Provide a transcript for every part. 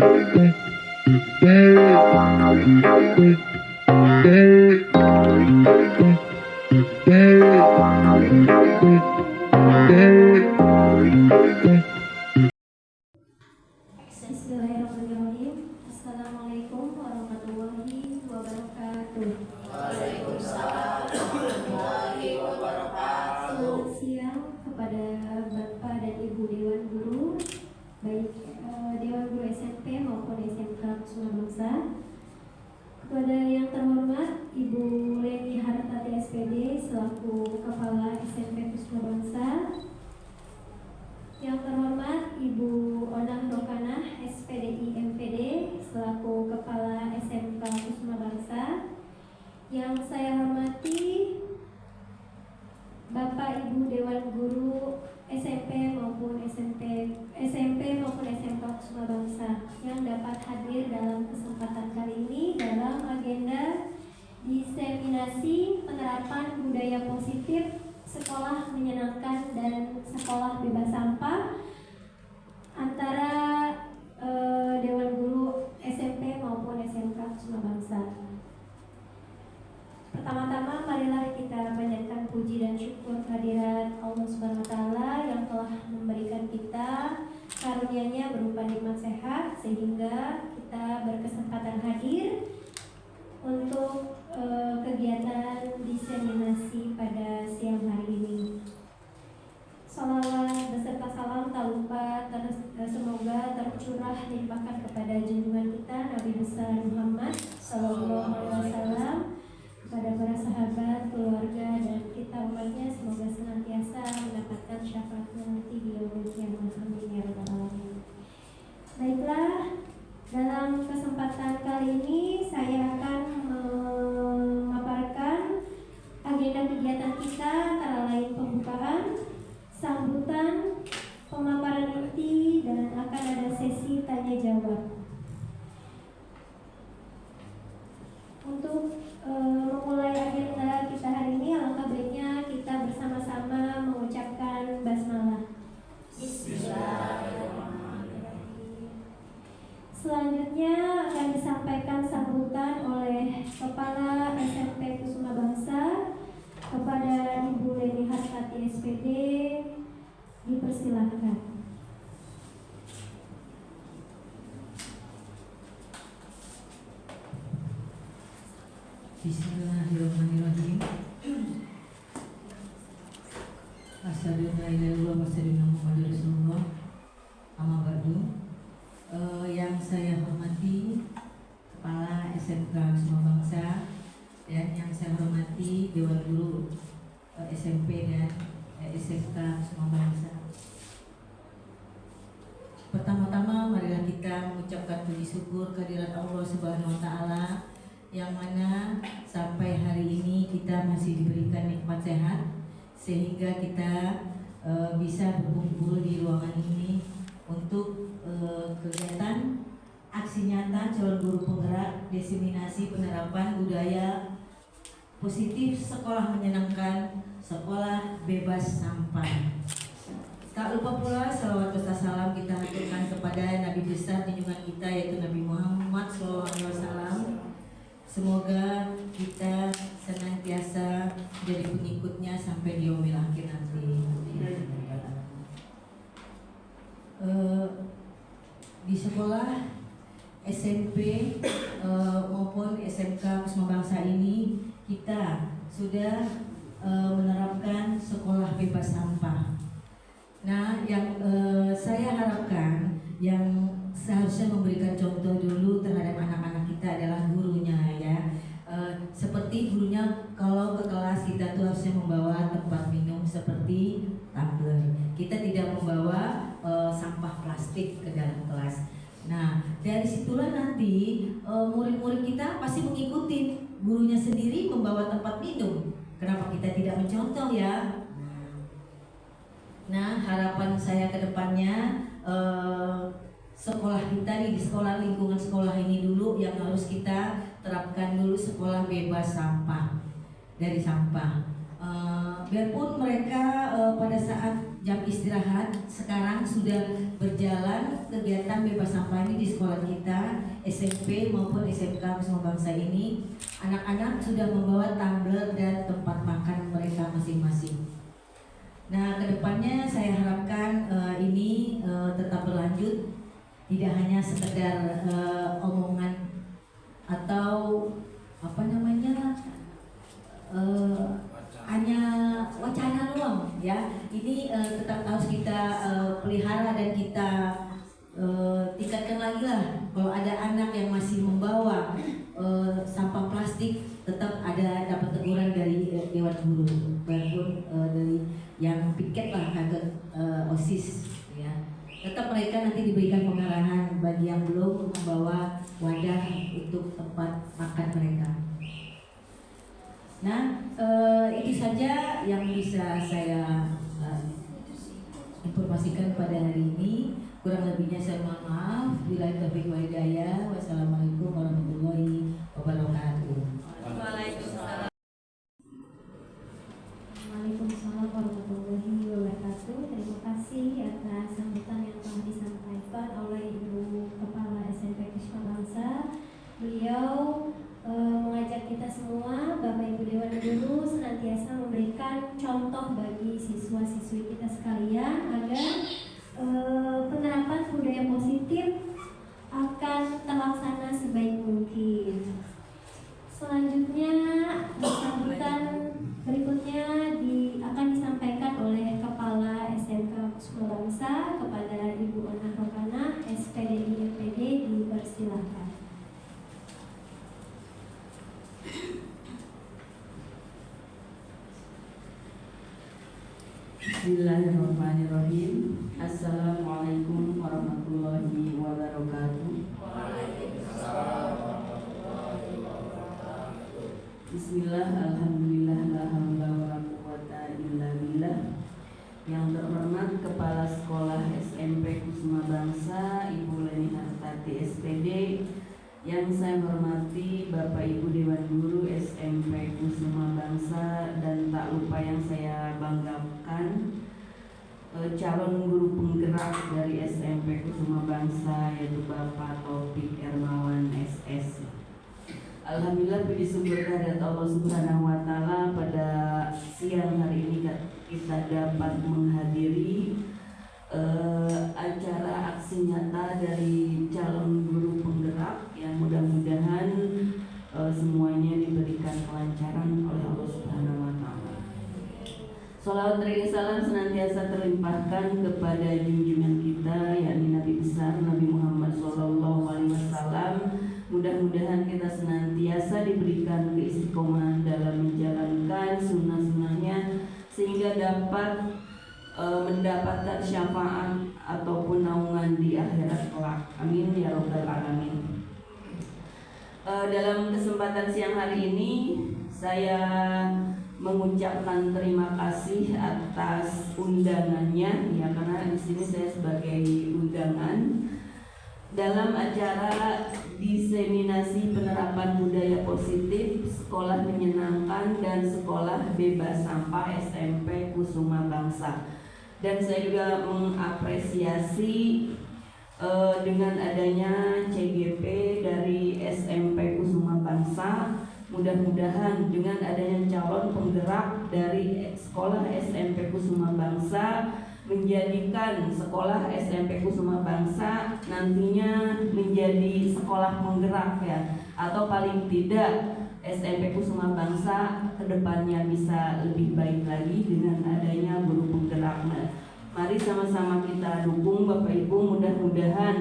Bismillahirrahmanirrahim. Assalamualaikum warahmatullahi wabarakatuh. Waalaikumsalam warahmatullahi wabarakatuh. Selamat siang kepada Bapak dan Ibu Dewan Guru, baik Dewan Guru SMP maupun SMK Kusuma Bangsa. Kepada yang terhormat Ibu Leni Hartati SPD selaku Kepala SMP Kusuma Bangsa. Yang terhormat Ibu Onang Rokanah SPDI MPD selaku Kepala SMK Kusuma Bangsa. Yang saya hormati Bapak Ibu Dewan Guru SMP maupun SMP maupun SMK Kusuma Bangsa yang dapat hadir dalam kesempatan kali ini dalam agenda diseminasi penerapan budaya positif sekolah menyenangkan dan sekolah bebas sampah antara Dewan Guru SMP maupun SMK Kusuma Bangsa. Pertama-tama marilah kita panjatkan puji dan syukur kehadirat Allah Subhanahu wa taala yang telah memberikan kita karunia-Nya berupa nikmat sehat sehingga kita berkesempatan hadir untuk kegiatan diseminasi pada siang hari ini. Salawat beserta salam tak lupa semoga tercurah dilimpahkan kepada junjungan kita Nabi besar Muhammad Sallallahu Alaihi Wasallam, kepada para sahabat, keluarga dan kita umatnya, semoga senantiasa mendapatkan syafaatnya nanti di yaumil qiyamah. Amin ya rabbal alamin. Baiklah, dalam kesempatan kali ini saya akan memaparkan agenda kegiatan kita antara lain pembukaan, sambutan, pemaparan inti, dan akan ada sesi tanya jawab. Untuk memulai agenda kita hari ini, alangkah baiknya kita bersama-sama mengucapkan basmalah. Bismillahirrahmanirrahim. Selanjutnya akan disampaikan sambutan oleh Kepala SMP Kusuma Bangsa kepada Ibu Leni Hartati SPD. Dipersilahkan. Bismillahirrahmanirrahim. Asyhadu an la ilaha illallah wa asyhadu anna Muhammadar Rasulullah. Amma ba'du. Yang saya hormati Kepala SMK Kusuma Bangsa dan yang saya hormati Dewan Guru SMP dan SMK Kusuma Bangsa. Pertama-tama marilah kita mengucapkan puji syukur kehadirat Allah Subhanahu wa taala yang mana sampai hari ini kita masih diberikan nikmat sehat sehingga kita bisa berkumpul di ruangan ini untuk kegiatan aksi nyata calon guru penggerak diseminasi penerapan budaya positif sekolah menyenangkan, sekolah bebas sampah. Tak lupa pula salawat beserta salam kita haturkan kepada Nabi besar junjungan kita yaitu Nabi Muhammad SAW. Semoga kita senantiasa jadi pengikutnya sampai di yaumil akhir nanti. Di sekolah SMP maupun SMK Kusuma Bangsa ini kita sudah menerapkan sekolah bebas sampah. Nah, yang saya harapkan yang seharusnya memberikan contoh dulu terhadap anak-anak kita adalah gurunya ya. Seperti gurunya kalau ke kelas kita tuh harusnya membawa tempat minum seperti tumbler. Kita tidak membawa sampah plastik ke dalam kelas. Nah, dari situlah nanti murid-murid kita pasti mengikuti gurunya sendiri membawa tempat minum. Kenapa kita tidak mencontoh ya? Nah, harapan saya ke depannya sekolah kita nih, di sekolah lingkungan sekolah ini dulu yang harus kita terapkan dulu sekolah bebas sampah dari sampah. Biarpun mereka pada saat jam istirahat. Sekarang sudah berjalan kegiatan bebas sampah ini di sekolah kita, SMP maupun SMK Kusuma Bangsa ini. Anak-anak sudah membawa tumbler dan tempat makan mereka masing-masing. Nah, kedepannya saya harapkan ini tetap berlanjut, tidak hanya sekedar omongan atau apa namanya hanya wacana doang ya. Ini tetap harus kita pelihara dan kita tingkatkan lagi lah. Kalau ada anak yang masih membawa sampah plastik, tetap ada dapat teguran dari Dewan Guru maupun dari yang piket lah agak OSIS ya. Tetap mereka nanti diberikan pengarahan bagi yang belum membawa wadah untuk tempat makan mereka. Nah, itu saja yang bisa saya informasikan pada hari ini. Kurang lebihnya saya mohon maaf. Billahi taufiq wal hidayah. Wassalamualaikum warahmatullahi wabarakatuh. Waalaikumsalam. Waalaikumsalam warahmatullahi wabarakatuh. Terima kasih atas sambutan yang telah disampaikan oleh Ibu Kepala SMP Kusuma Bangsa. Beliau mengajak kita semua, Bapak Ibu Dewan Guru, senantiasa memberikan contoh bagi siswa-siswi kita sekalian agar penerapan budaya positif akan terlaksana sebaik mungkin. Selanjutnya, sambutan berikutnya akan disampaikan oleh Kepala SMK Kusuma Bangsa kepada Ibu Ana Rokana, SPDI MPD, dipersilakan. Bismillahirrahmanirrahim. Assalamualaikum warahmatullahi wabarakatuh. Bismillah, alhamdulillah, la haula wala quwwata illa billah. Yang terhormat Kepala Sekolah SMP Kusuma Bangsa, Ibu Leni Hartati SPD. Yang saya hormati Bapak Ibu Dewan Guru SMP Kusuma Bangsa, dan tak lupa yang saya banggakan calon guru penggerak dari SMP Kusuma Bangsa, yaitu Bapak Taufik Hermawan SS. Alhamdulillah puji syukur kehadirat Allah Subhanahu wa taala, pada siang hari ini kita dapat menghadiri acara aksi nyata dari calon guru penggerak yang mudah-mudahan semuanya diberikan kelancaran oleh Allah Subhanahu wa taala. Sholawat dan salam senantiasa terlimpahkan kepada junjungan kita, yakni Nabi besar Nabi Muhammad SAW. Mudah-mudahan kita senantiasa diberikan keistiqomahan dalam menjalankan sunnah-sunnahnya, sehingga dapat mendapatkan syafaat ataupun naungan di akhirat kelak. Amin ya rabbal alamin. Dalam kesempatan siang hari ini saya mengucapkan terima kasih atas undangannya, ya, karena di sini saya sebagai undangan dalam acara diseminasi penerapan budaya positif, sekolah menyenangkan dan sekolah bebas sampah SMP Kusuma Bangsa. Dan saya juga mengapresiasi dengan adanya CGP dari SMP Kusuma Bangsa. Mudah-mudahan dengan adanya calon penggerak dari sekolah SMP Kusuma Bangsa, menjadikan sekolah SMP Kusuma Bangsa nantinya menjadi sekolah penggerak, ya, atau paling tidak SMP Kusuma Bangsa kedepannya bisa lebih baik lagi dengan adanya guru penggerak. Mari sama-sama kita dukung Bapak Ibu, mudah-mudahan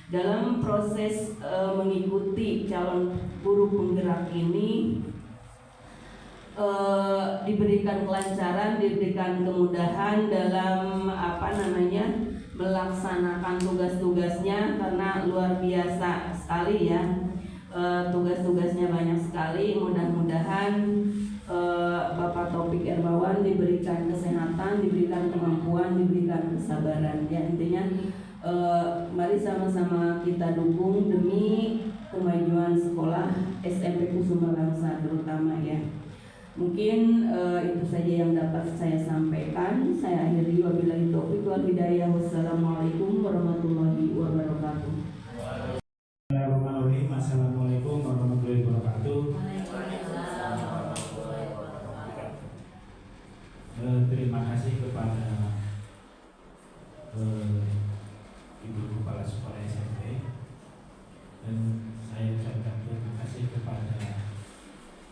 dalam proses mengikuti calon guru penggerak ini diberikan kelancaran, diberikan kemudahan dalam melaksanakan tugas-tugasnya, karena luar biasa sekali, ya, tugas-tugasnya banyak sekali. Mudah-mudahan Bapak Taufik Hermawan diberikan kesehatan, diberikan kemampuan, diberikan kesabaran, ya. Intinya mari sama-sama kita dukung demi kemajuan sekolah SMP Kusuma Bangsa terutama, ya. Mungkin itu saja yang dapat saya sampaikan. Saya akhiri, wabillahi taufiq wal hidayah. Wassalamualaikum warahmatullahi wabarakatuh. Assalamualaikum warahmatullahi wabarakatuh. Terima kasih kepada Ibu Kepala Sekolah SMP, dan saya ucapkan terima kasih kepada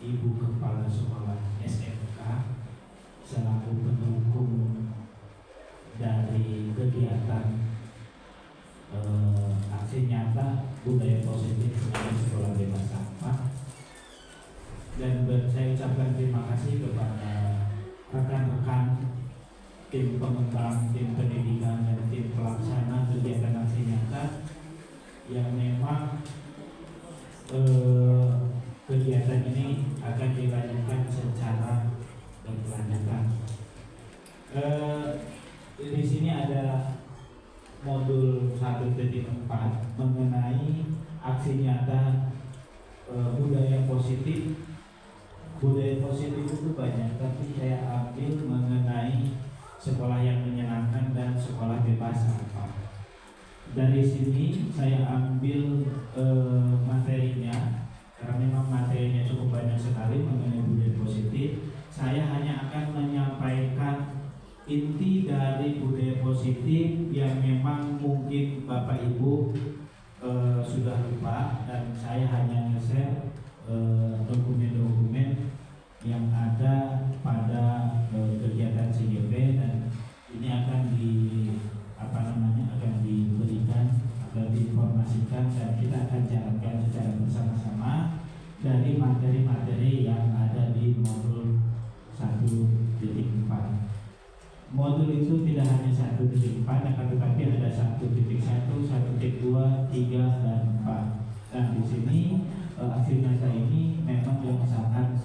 Ibu Kepala Sekolah SMK selaku pendukung dari kegiatan aksi nyata budaya positif sebagai sekolah bebas sampah. Dan saya ucapkan terima kasih kepada rekan-rekan tim pengembang, tim pendidikan, dan tim pelaksana kegiatan aksi nyata yang memang kegiatan ini akan dilanjutkan secara berkelanjutan. Di sini ada modul 1.4 mengenai aksi nyata budaya positif. Budaya positif itu banyak, tapi saya ambil mengenai sekolah yang menyenangkan dan sekolah bebas sampah. Dari sini saya ambil materinya, karena memang materinya cukup banyak sekali mengenai budaya positif. Saya hanya akan menyampaikan inti dari budaya positif yang memang mungkin Bapak Ibu sudah lupa, dan saya hanya nge-share dokumen-dokumen yang ada pada kegiatan CGP, dan ini akan akan diberikan, akan diinformasikan, dan kita akan jalankan secara bersama-sama dari materi-materi yang ada di modul 1.4. Modul itu tidak hanya 1.4, akan tetapi ada 1.1, 1.2, 3, dan 4. Nah, di sini aksi nyata ini memang yang sangat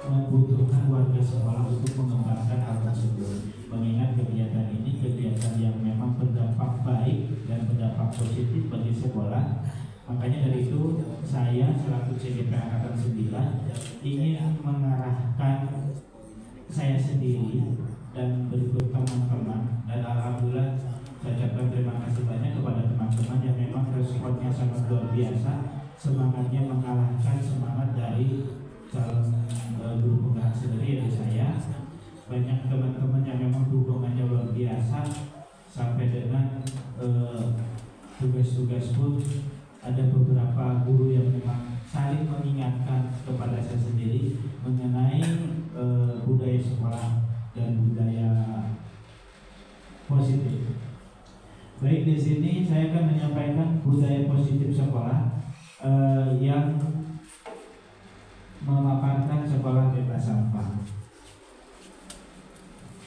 membutuhkan warga sekolah untuk mengembangkan hal tersebut. Mengingat kegiatan ini kegiatan yang memang berdampak baik dan berdampak positif bagi sekolah. Makanya dari itu saya selaku CGP Angkatan 9 ingin mengarahkan saya sendiri dan berikut teman-teman, dan alhamdulillah saya ucapkan terima kasih banyak kepada teman-teman yang memang responnya sangat luar biasa, semangatnya mengalahkan semangat dari calon guru penggerak sendiri, yaitu saya. Banyak teman-teman yang memang dukungannya luar biasa, sampai dengan tugas-tugas pun ada beberapa guru yang memang saling mengingatkan kepada saya sendiri mengenai budaya sekolah dan budaya positif. Baik, di sini saya akan menyampaikan budaya positif sekolah yang memaparkan sekolah bebas sampah.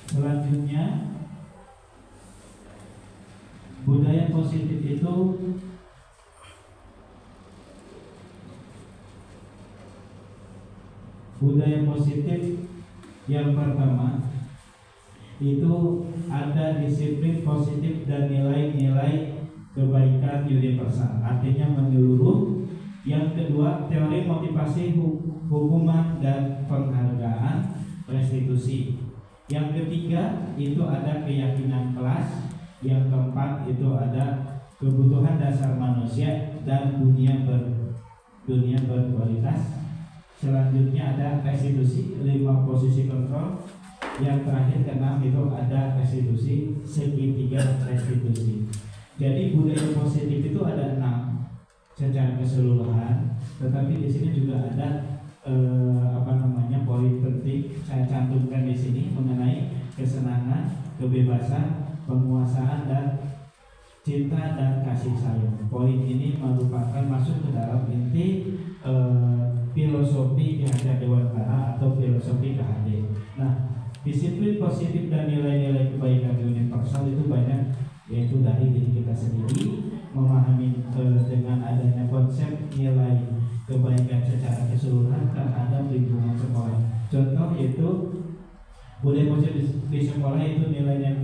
Selanjutnya, budaya positif itu yang pertama itu ada disiplin positif dan nilai-nilai kebaikan universal, artinya menyeluruh. Yang kedua, teori motivasi, hukuman dan penghargaan, restitusi. Yang ketiga itu ada keyakinan kelas. Yang keempat itu ada kebutuhan dasar manusia dan dunia berkualitas. Selanjutnya ada restitusi, 5 posisi kontrol. Yang terakhir keenam itu ada restitusi, segitiga restitusi. Jadi budaya positif itu ada 6 secara keseluruhan, tetapi di sini juga ada poin penting saya cantumkan di sini mengenai kesenangan, kebebasan, penguasaan, dan cinta dan kasih sayang. Poin ini merupakan masuk ke dalam inti filosofi Ki-Hajar Dewantara atau filosofi KHD. Nah, disiplin positif dan nilai-nilai kebaikan universal itu banyak, yaitu dari diri kita sendiri, memahami dengan adanya konsep nilai kebaikan secara keseluruhan terhadap lingkungan sekolah. Contoh yaitu budaya positif di sekolah itu nilainya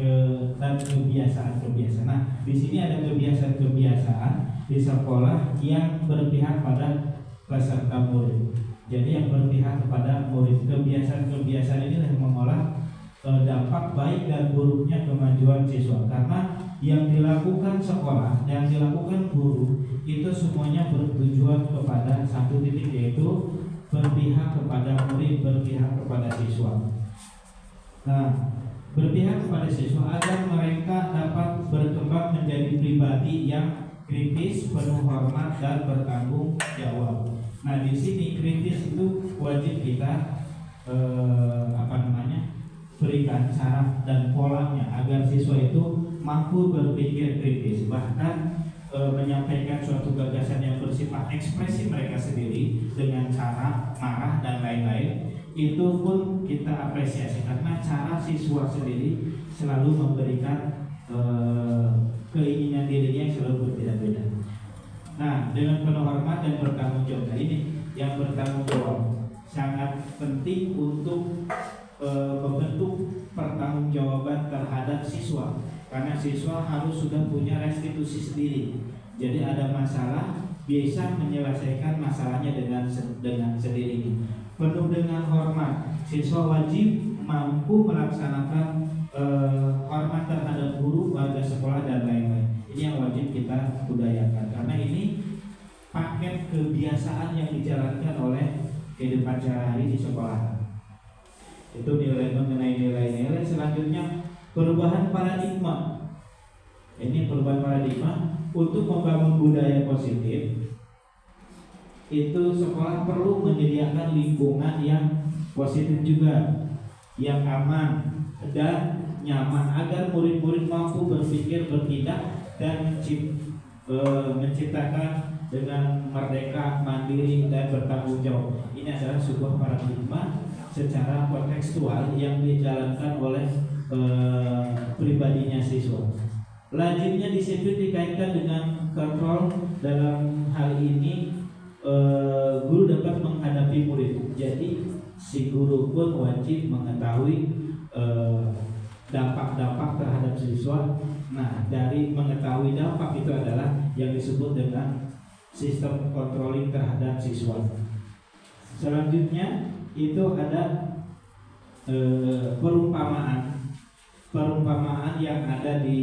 dan kebiasaan. Nah, di sini ada kebiasaan di sekolah yang berpihak pada peserta murid. Jadi yang berpihak kepada murid, kebiasaan-kebiasaan ini yang mengolah dampak baik dan buruknya kemajuan siswa. Karena yang dilakukan sekolah, yang dilakukan guru itu semuanya bertujuan kepada satu titik, yaitu berpihak kepada murid, berpihak kepada siswa. Nah, berpihak kepada siswa agar mereka dapat berkembang menjadi pribadi yang kritis, penuh hormat dan bertanggung jawab. Nah, di sini kritis itu wajib kita berikan cara dan polanya agar siswa itu mampu berpikir kritis, bahkan menyampaikan suatu gagasan yang bersifat ekspresi mereka sendiri dengan cara marah dan lain-lain. Itu pun kita apresiasi karena cara siswa sendiri selalu memberikan keinginan dirinya yang selalu berbeda-beda. Nah, dengan penuh hormat dan bertanggung jawab. Nah, ini yang bertanggung jawab sangat penting untuk membentuk pertanggungjawaban terhadap siswa, karena siswa harus sudah punya restitusi sendiri. Jadi ada masalah bisa menyelesaikan masalahnya dengan sendirinya. Penuh dengan hormat, siswa wajib mampu melaksanakan hormat terhadap guru, warga sekolah dan lain-lain. Ini yang wajib kita budayakan, karena ini paket kebiasaan yang dijalankan oleh kehidupan sehari-hari di sekolah. Itu nilai mengenai nilai-nilai. Selanjutnya perubahan paradigma. Ini perubahan paradigma untuk membangun budaya positif. Itu sekolah perlu menyediakan lingkungan yang positif juga, yang aman dan nyaman agar murid-murid mampu berpikir, bertindak dan menciptakan dengan merdeka, mandiri dan bertanggung jawab. Ini adalah sebuah paradigma secara kontekstual yang dijalankan oleh pribadinya siswa. Lazimnya disiplin dikaitkan dengan kontrol. Dalam hal ini guru dapat menghadapi murid. Jadi si guru pun wajib mengetahui dampak-dampak terhadap siswa. Nah, dari mengetahui dampak itu adalah yang disebut dengan sistem controlling terhadap siswa. Selanjutnya itu ada perumpamaan yang ada di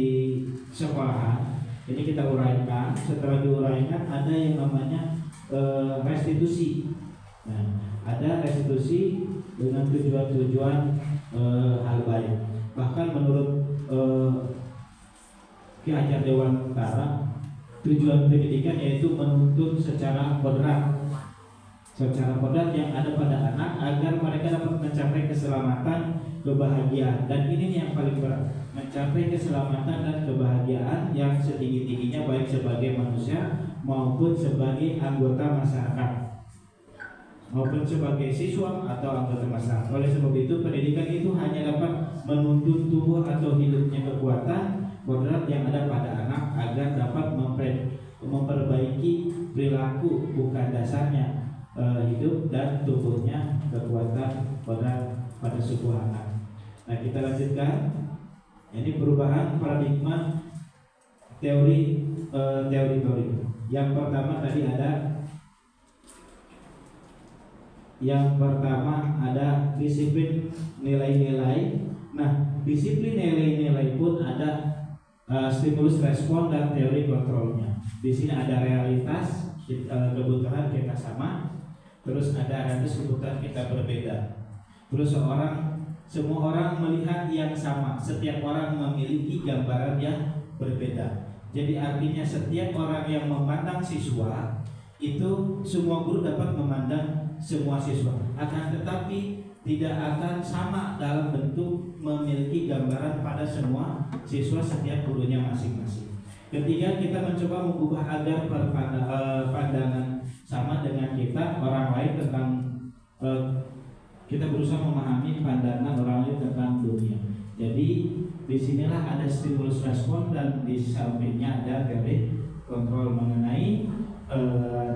sekolahan. Ini kita uraikan. Setelah diuraikan ada yang namanya restitusi. Nah, ada restitusi dengan tujuan-tujuan hal baik. Bahkan menurut Ki Hajar Dewantara, tujuan pendidikan yaitu menuntut secara kodrat yang ada pada anak agar mereka dapat mencapai keselamatan, kebahagiaan. Dan ini yang paling berat, mencapai keselamatan dan kebahagiaan yang setinggi-tingginya baik sebagai manusia maupun sebagai anggota masyarakat, maupun sebagai siswa atau anggota masyarakat. Oleh sebab itu pendidikan itu hanya dapat menuntun tubuh atau hidupnya kekuatan kodrat yang ada pada anak agar dapat memperbaiki perilaku, bukan dasarnya hidup dan tubuhnya kekuatan pada sebuah anak. Nah, kita lanjutkan. Ini perubahan paradigma teori. Yang pertama tadi ada disiplin nilai-nilai. Nah, disiplin nilai-nilai pun ada stimulus respon dan teori kontrolnya. Di sini ada realitas, kebutuhan kita sama. Terus ada realitas, kebutuhan kita berbeda. Terus semua orang melihat yang sama. Setiap orang memiliki gambaran yang berbeda. Jadi artinya setiap orang yang memandang siswa itu semua guru dapat memandang semua siswa. Akan tetapi tidak akan sama dalam bentuk memiliki gambaran pada semua siswa, setiap gurunya masing-masing. Ketiga, kita mencoba mengubah agar pandangan sama dengan kita orang lain tentang kita berusaha memahami pandangan orang lain tentang dunia. Jadi disinilah ada stimulus respon dan di sampingnya ada teori kontrol mengenai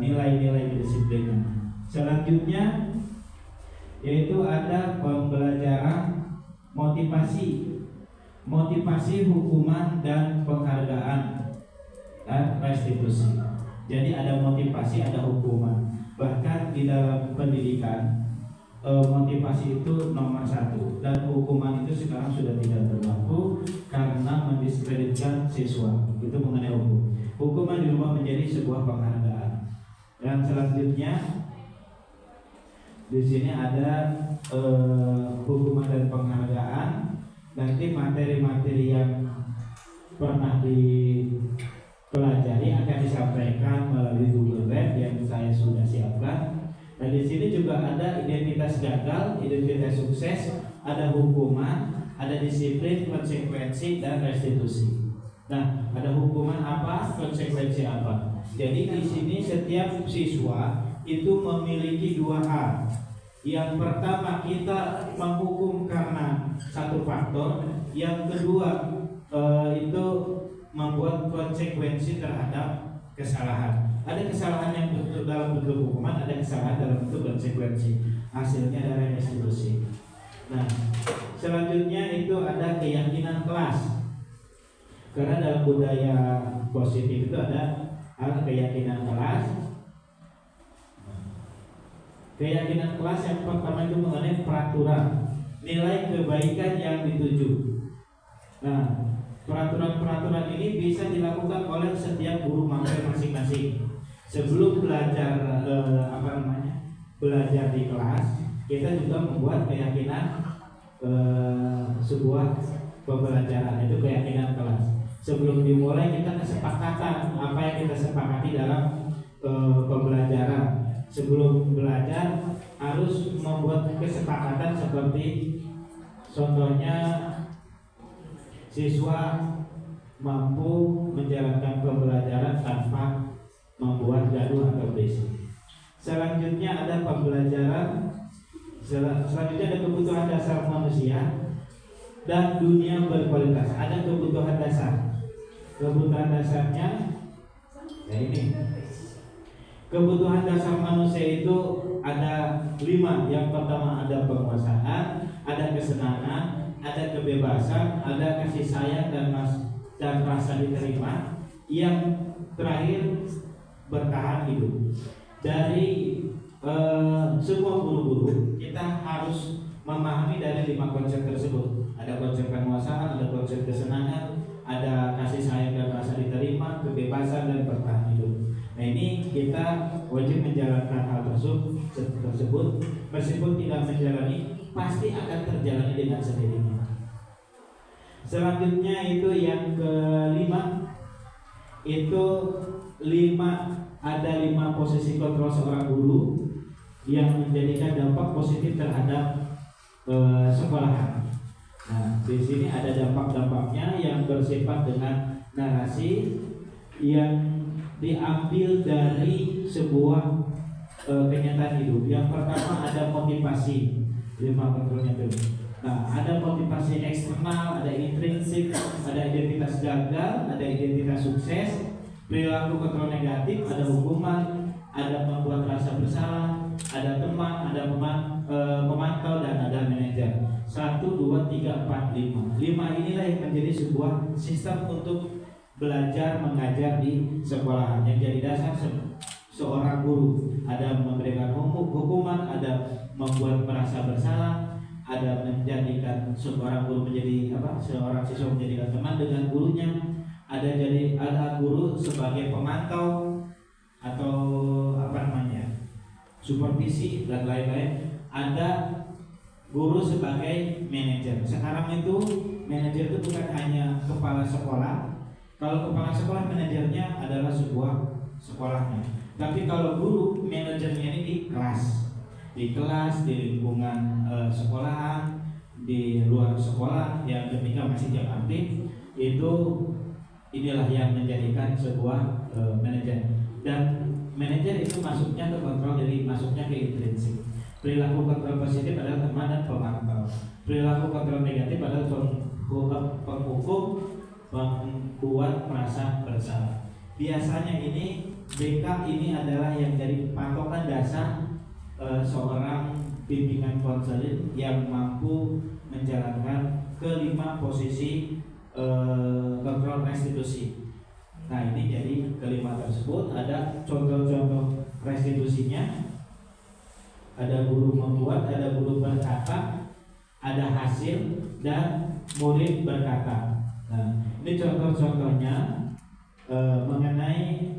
nilai-nilai kedisiplinan. Selanjutnya yaitu ada pembelajaran motivasi, hukuman dan penghargaan dan restitusi. Jadi ada motivasi, ada hukuman. Bahkan di dalam pendidikan motivasi itu nomor satu, dan hukuman itu sekarang sudah tidak berlaku karena mendiskreditkan siswa. Itu mengenai hukum. Hukuman dirubah menjadi sebuah penghargaan. Dan selanjutnya di sini ada hukuman dan penghargaan. Nanti materi-materi yang pernah dipelajari akan disampaikan melalui Google Drive yang saya sudah siapkan. Dan di sini juga ada identitas gagal, identitas sukses, ada hukuman, ada disiplin, konsekuensi, dan restitusi. Nah, ada hukuman apa, konsekuensi apa? Jadi di sini setiap siswa itu memiliki dua hal. Yang pertama, kita menghukum karena satu faktor. Yang kedua, itu membuat konsekuensi terhadap kesalahan. Ada kesalahan yang dalam bentuk hukuman, ada kesalahan dalam bentuk konsekuensi. Hasilnya adalah restitusi. Nah, selanjutnya itu ada keyakinan kelas. Karena dalam budaya positif itu ada keyakinan kelas. Keyakinan kelas yang pertama itu mengenai peraturan, nilai kebaikan yang dituju. Nah, peraturan-peraturan ini bisa dilakukan oleh setiap guru magang masing-masing. Sebelum belajar belajar di kelas, kita juga membuat keyakinan sebuah pembelajaran, itu keyakinan kelas. Sebelum dimulai kita kesepakatan apa yang kita sepakati dalam pembelajaran. Sebelum belajar harus membuat kesepakatan seperti contohnya siswa mampu menjalankan pembelajaran tanpa membuat gaduh atau berisik. Selanjutnya ada pembelajaran. Selanjutnya ada kebutuhan dasar manusia dan dunia berkualitas. Ada kebutuhan dasar. Kebutuhan dasarnya ya ini. Kebutuhan dasar manusia itu ada 5. Yang pertama ada penguasaan, ada kesenangan, ada kebebasan, ada kasih sayang dan rasa diterima. Yang terakhir bertahan hidup. Dari semua guru-guru kita harus memahami dari 5 konsep tersebut. Ada konsep penguasaan, ada konsep kesenangan, ada kasih sayang dan rasa diterima, kebebasan dan bertahan hidup. Nah, ini kita wajib menjalankan hal tersebut. Meskipun tidak menjalani, pasti akan terjalani dengan sendirinya. Selanjutnya itu yang kelima, itu 5 posisi kontrol seorang guru yang menjadikan dampak positif terhadap sekolahan. Nah, di sini ada dampak-dampaknya yang bersifat dengan narasi yang diambil dari sebuah kenyataan hidup. Yang pertama ada motivasi, 5 kontrolnya itu. Nah, ada motivasi eksternal, ada intrinsik, ada identitas gagal, ada identitas sukses, perilaku kontrol negatif, ada hukuman, ada membuat rasa bersalah, ada teman, ada pemantau, dan ada manajer. 1, 2, 3, 4, 5. 5 inilah yang menjadi sebuah sistem untuk belajar mengajar di sekolahan yang jadi dasar seorang guru. Ada memberikan hukuman, ada membuat merasa bersalah, ada menjadikan seorang guru menjadi seorang siswa menjadikan teman dengan gurunya, ada guru sebagai pemantau atau supervisi dan lain-lain, ada guru sebagai manajer. Sekarang itu manajer itu bukan hanya kepala sekolah. Kalau kepala sekolah, manajernya adalah sebuah sekolahnya. Tapi kalau guru, manajernya ini di kelas, di lingkungan sekolahan, di luar sekolah, yang ketika masih jam aktif, itu inilah yang menjadikan sebuah manajer. Dan manajer itu masuknya ke kontrol, jadi masuknya ke intrinsik. Perilaku kontrol positif adalah teman dan pemantau. Perilaku kontrol negatif adalah penghukum, membuat merasa bersalah. Biasanya ini BK ini adalah yang jadi patokan dasar seorang bimbingan konseling yang mampu menjalankan ke-5 posisi kontrol restitusi. Nah, ini jadi ke-5 tersebut ada contoh-contoh restitusinya, ada guru membuat, ada guru berkata, ada hasil, dan murid berkata. Nah, ini contoh-contohnya mengenai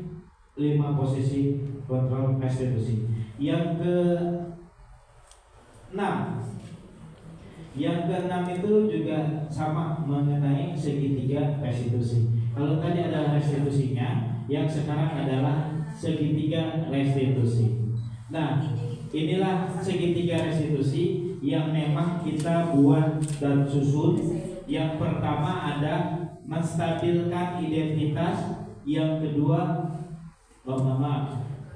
5 posisi kontrol restitusi. Yang ke-6 itu juga sama mengenai segitiga restitusi. Kalau tadi adalah restitusinya, yang sekarang adalah segitiga restitusi. Nah, inilah segitiga restitusi yang memang kita buat dan susun. Yang pertama ada menstabilkan identitas, yang kedua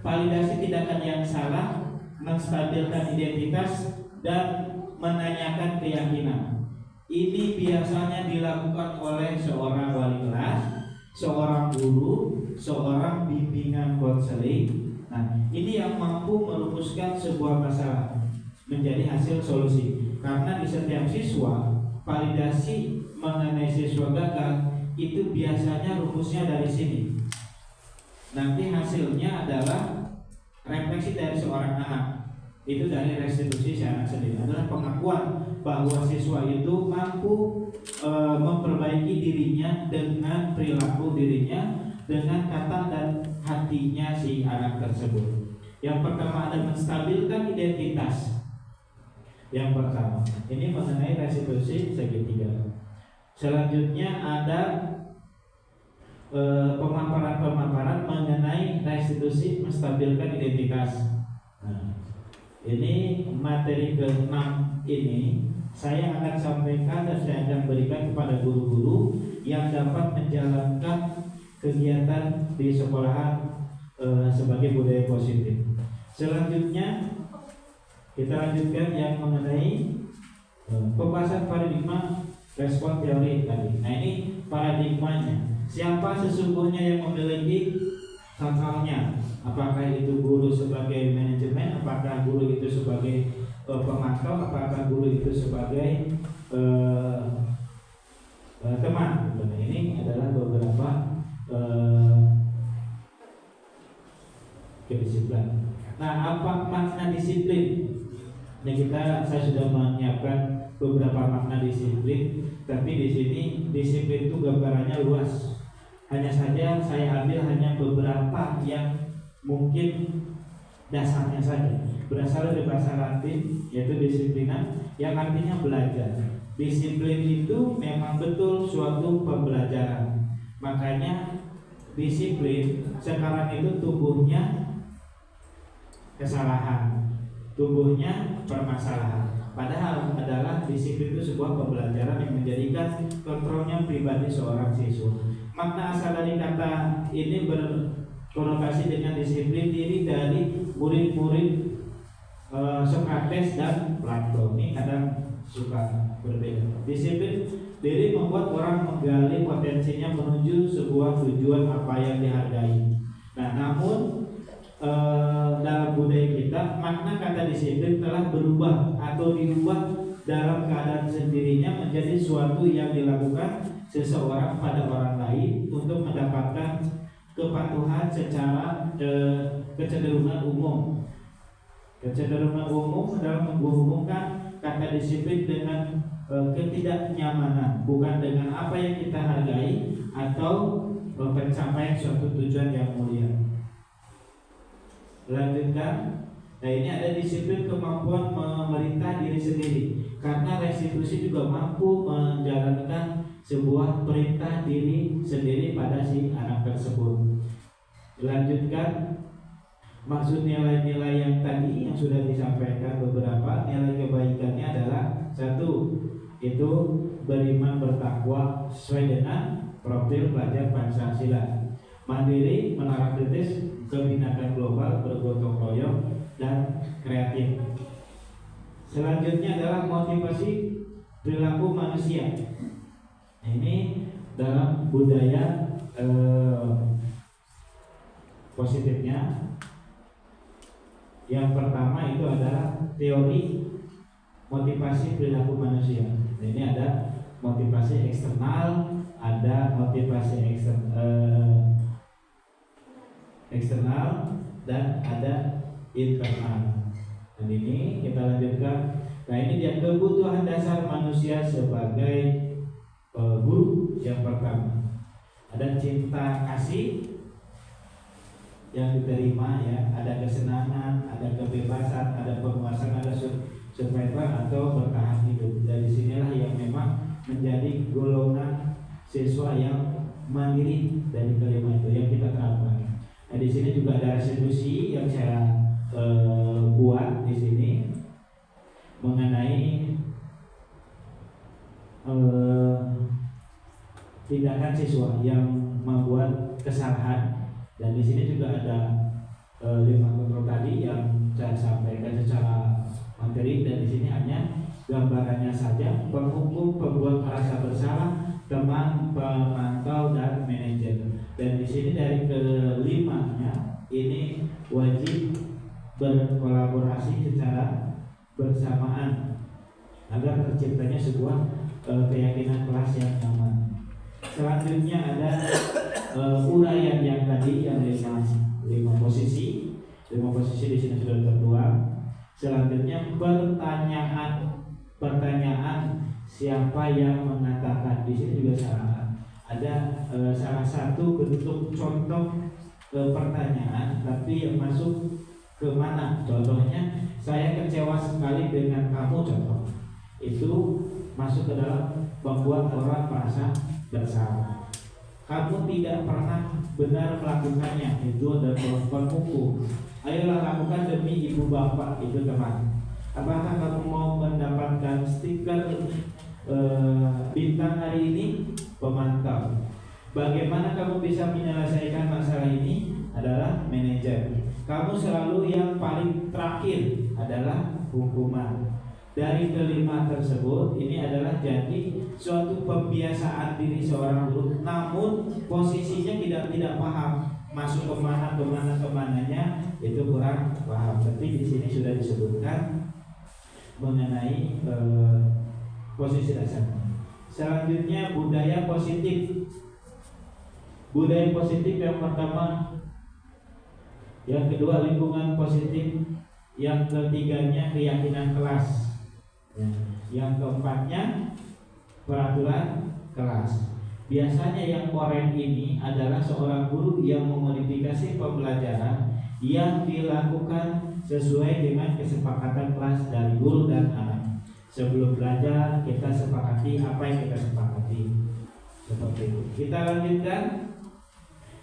validasi tindakan yang salah, menstabilkan identitas, dan menanyakan keyakinan. Ini biasanya dilakukan oleh seorang wali kelas, seorang guru, seorang bimbingan konseling. Nah, ini yang mampu merumuskan sebuah masalah menjadi hasil solusi. Karena di setiap siswa, validasi mengenai siswa gagal itu biasanya rumusnya dari sini. Nanti hasilnya adalah refleksi dari seorang anak. Itu dari restitusi si anak sendiri, adalah pengakuan bahwa siswa itu mampu memperbaiki dirinya dengan perilaku dirinya, dengan kata dan hatinya si anak tersebut. Yang pertama ada menstabilkan identitas. Yang pertama, ini mengenai restitusi segitiga. Selanjutnya ada pemaparan mengenai restitusi menstabilkan identitas. Nah, ini materi ke-6 ini saya akan sampaikan dan saya akan berikan kepada guru-guru yang dapat menjalankan kegiatan di sekolahan sebagai budaya positif. Selanjutnya kita lanjutkan yang mengenai pembahasan paradigma respon teori tadi. Nah, ini paradigmanya. Siapa sesungguhnya yang memiliki contohnya? Apakah itu guru sebagai manajemen? Apakah guru itu sebagai pemantau? Apakah guru itu sebagai teman? Nah, ini adalah beberapa kedisiplinan. Nah, apa makna disiplin? Ini saya sudah menyiapkan beberapa makna disiplin, tapi di sini disiplin itu gambarannya luas. Hanya saja saya ambil hanya beberapa yang mungkin dasarnya saja. Berasal dari bahasa Latin, yaitu disiplina, yang artinya belajar. Disiplin itu memang betul suatu pembelajaran. Makanya disiplin sekarang itu tumbuhnya kesalahan, tumbuhnya permasalahan. Padahal adalah disiplin itu sebuah pembelajaran yang menjadikan kontrolnya pribadi seorang siswa. Makna asal dari kata ini berkonotasi dengan disiplin diri dari murid-murid Sokrates dan Plato. Ini kadang suka berbeda. Disiplin diri membuat orang menggali potensinya menuju sebuah tujuan apa yang dihargai. Nah, namun dalam budaya kita makna kata disiplin telah berubah atau dirubah dalam keadaan sendirinya menjadi suatu yang dilakukan seseorang pada orang lain untuk mendapatkan kepatuhan secara kecenderungan umum. Kecenderungan umum dalam menghubungkan kata disiplin dengan ketidaknyamanan, bukan dengan apa yang kita hargai atau pencapaian suatu tujuan yang mulia. Lanjutkan. Nah, ini ada disiplin kemampuan memerintah diri sendiri, karena restitusi juga mampu menjalankan sebuah perintah diri sendiri pada si anak tersebut. Lanjutkan. Maksud nilai-nilai yang tadi yang sudah disampaikan beberapa, nilai kebaikannya adalah satu, itu beriman bertakwa sesuai dengan profil pelajar Pancasila, mandiri, menara kritis, kebinakan global, bergotong royong, dan kreatif. Selanjutnya adalah motivasi perilaku manusia. Ini dalam budaya positifnya. Yang pertama itu adalah teori motivasi perilaku manusia. Nah, ini ada motivasi eksternal, ada motivasi eksternal, dan ada internal. Dan ini kita lanjutkan. Nah, ini dia kebutuhan dasar manusia sebagai guru. Yang pertama ada cinta kasih yang diterima, ya, ada kesenangan, ada kebebasan, ada penguasaan, ada survival atau bertahan hidup. Dari sinilah yang memang menjadi golongan siswa yang mandiri dari kelima itu yang kita terapkan. Nah, di sini juga ada restitusi yang saya buat di sini mengenai tindakan siswa yang membuat kesalahan, dan di sini juga ada 5 kontrol tadi yang saya sampaikan secara materi, dan di sini hanya gambarannya saja: penghukum, pembuat merasa bersalah, teman, pemantau, dan manajer. Dan di sini dari kelimanya ini wajib berkolaborasi secara bersamaan agar terciptanya sebuah keyakinan kelas yang nyaman. Selanjutnya ada uraian yang tadi yang 5 posisi. 5 posisi di sini sudah tertuang. Selanjutnya pertanyaan siapa yang mengatakan. Di sini juga ada salah satu bentuk contoh pertanyaan, tapi yang masuk ke mana? Contohnya, saya kecewa sekali dengan kamu, contoh. Itu masuk ke dalam membuat orang merasa bersalah. Kamu tidak pernah benar melakukannya, itu adalah penghukum. Ayolah lakukan demi ibu bapak, itu teman. Apakah kamu mau mendapatkan stiker bintang hari ini? Pemantau. Bagaimana kamu bisa menyelesaikan masalah ini? Adalah manajer. Kamu selalu yang paling terakhir adalah hukuman. Dari kelima tersebut, ini adalah jadi suatu pembiasaan diri seorang guru, namun posisinya tidak paham, masuk kemananya itu kurang paham. Tapi di sini sudah disebutkan mengenai posisi dasar. Selanjutnya budaya positif. Budaya positif yang pertama, yang kedua lingkungan positif, yang ketiganya keyakinan kelas. Yang keempatnya peraturan kelas. Biasanya yang koren ini adalah seorang guru yang memodifikasi pembelajaran yang dilakukan sesuai dengan kesepakatan kelas dari guru dan anak. Sebelum belajar kita sepakati apa yang kita sepakati. Seperti itu. Kita lanjutkan.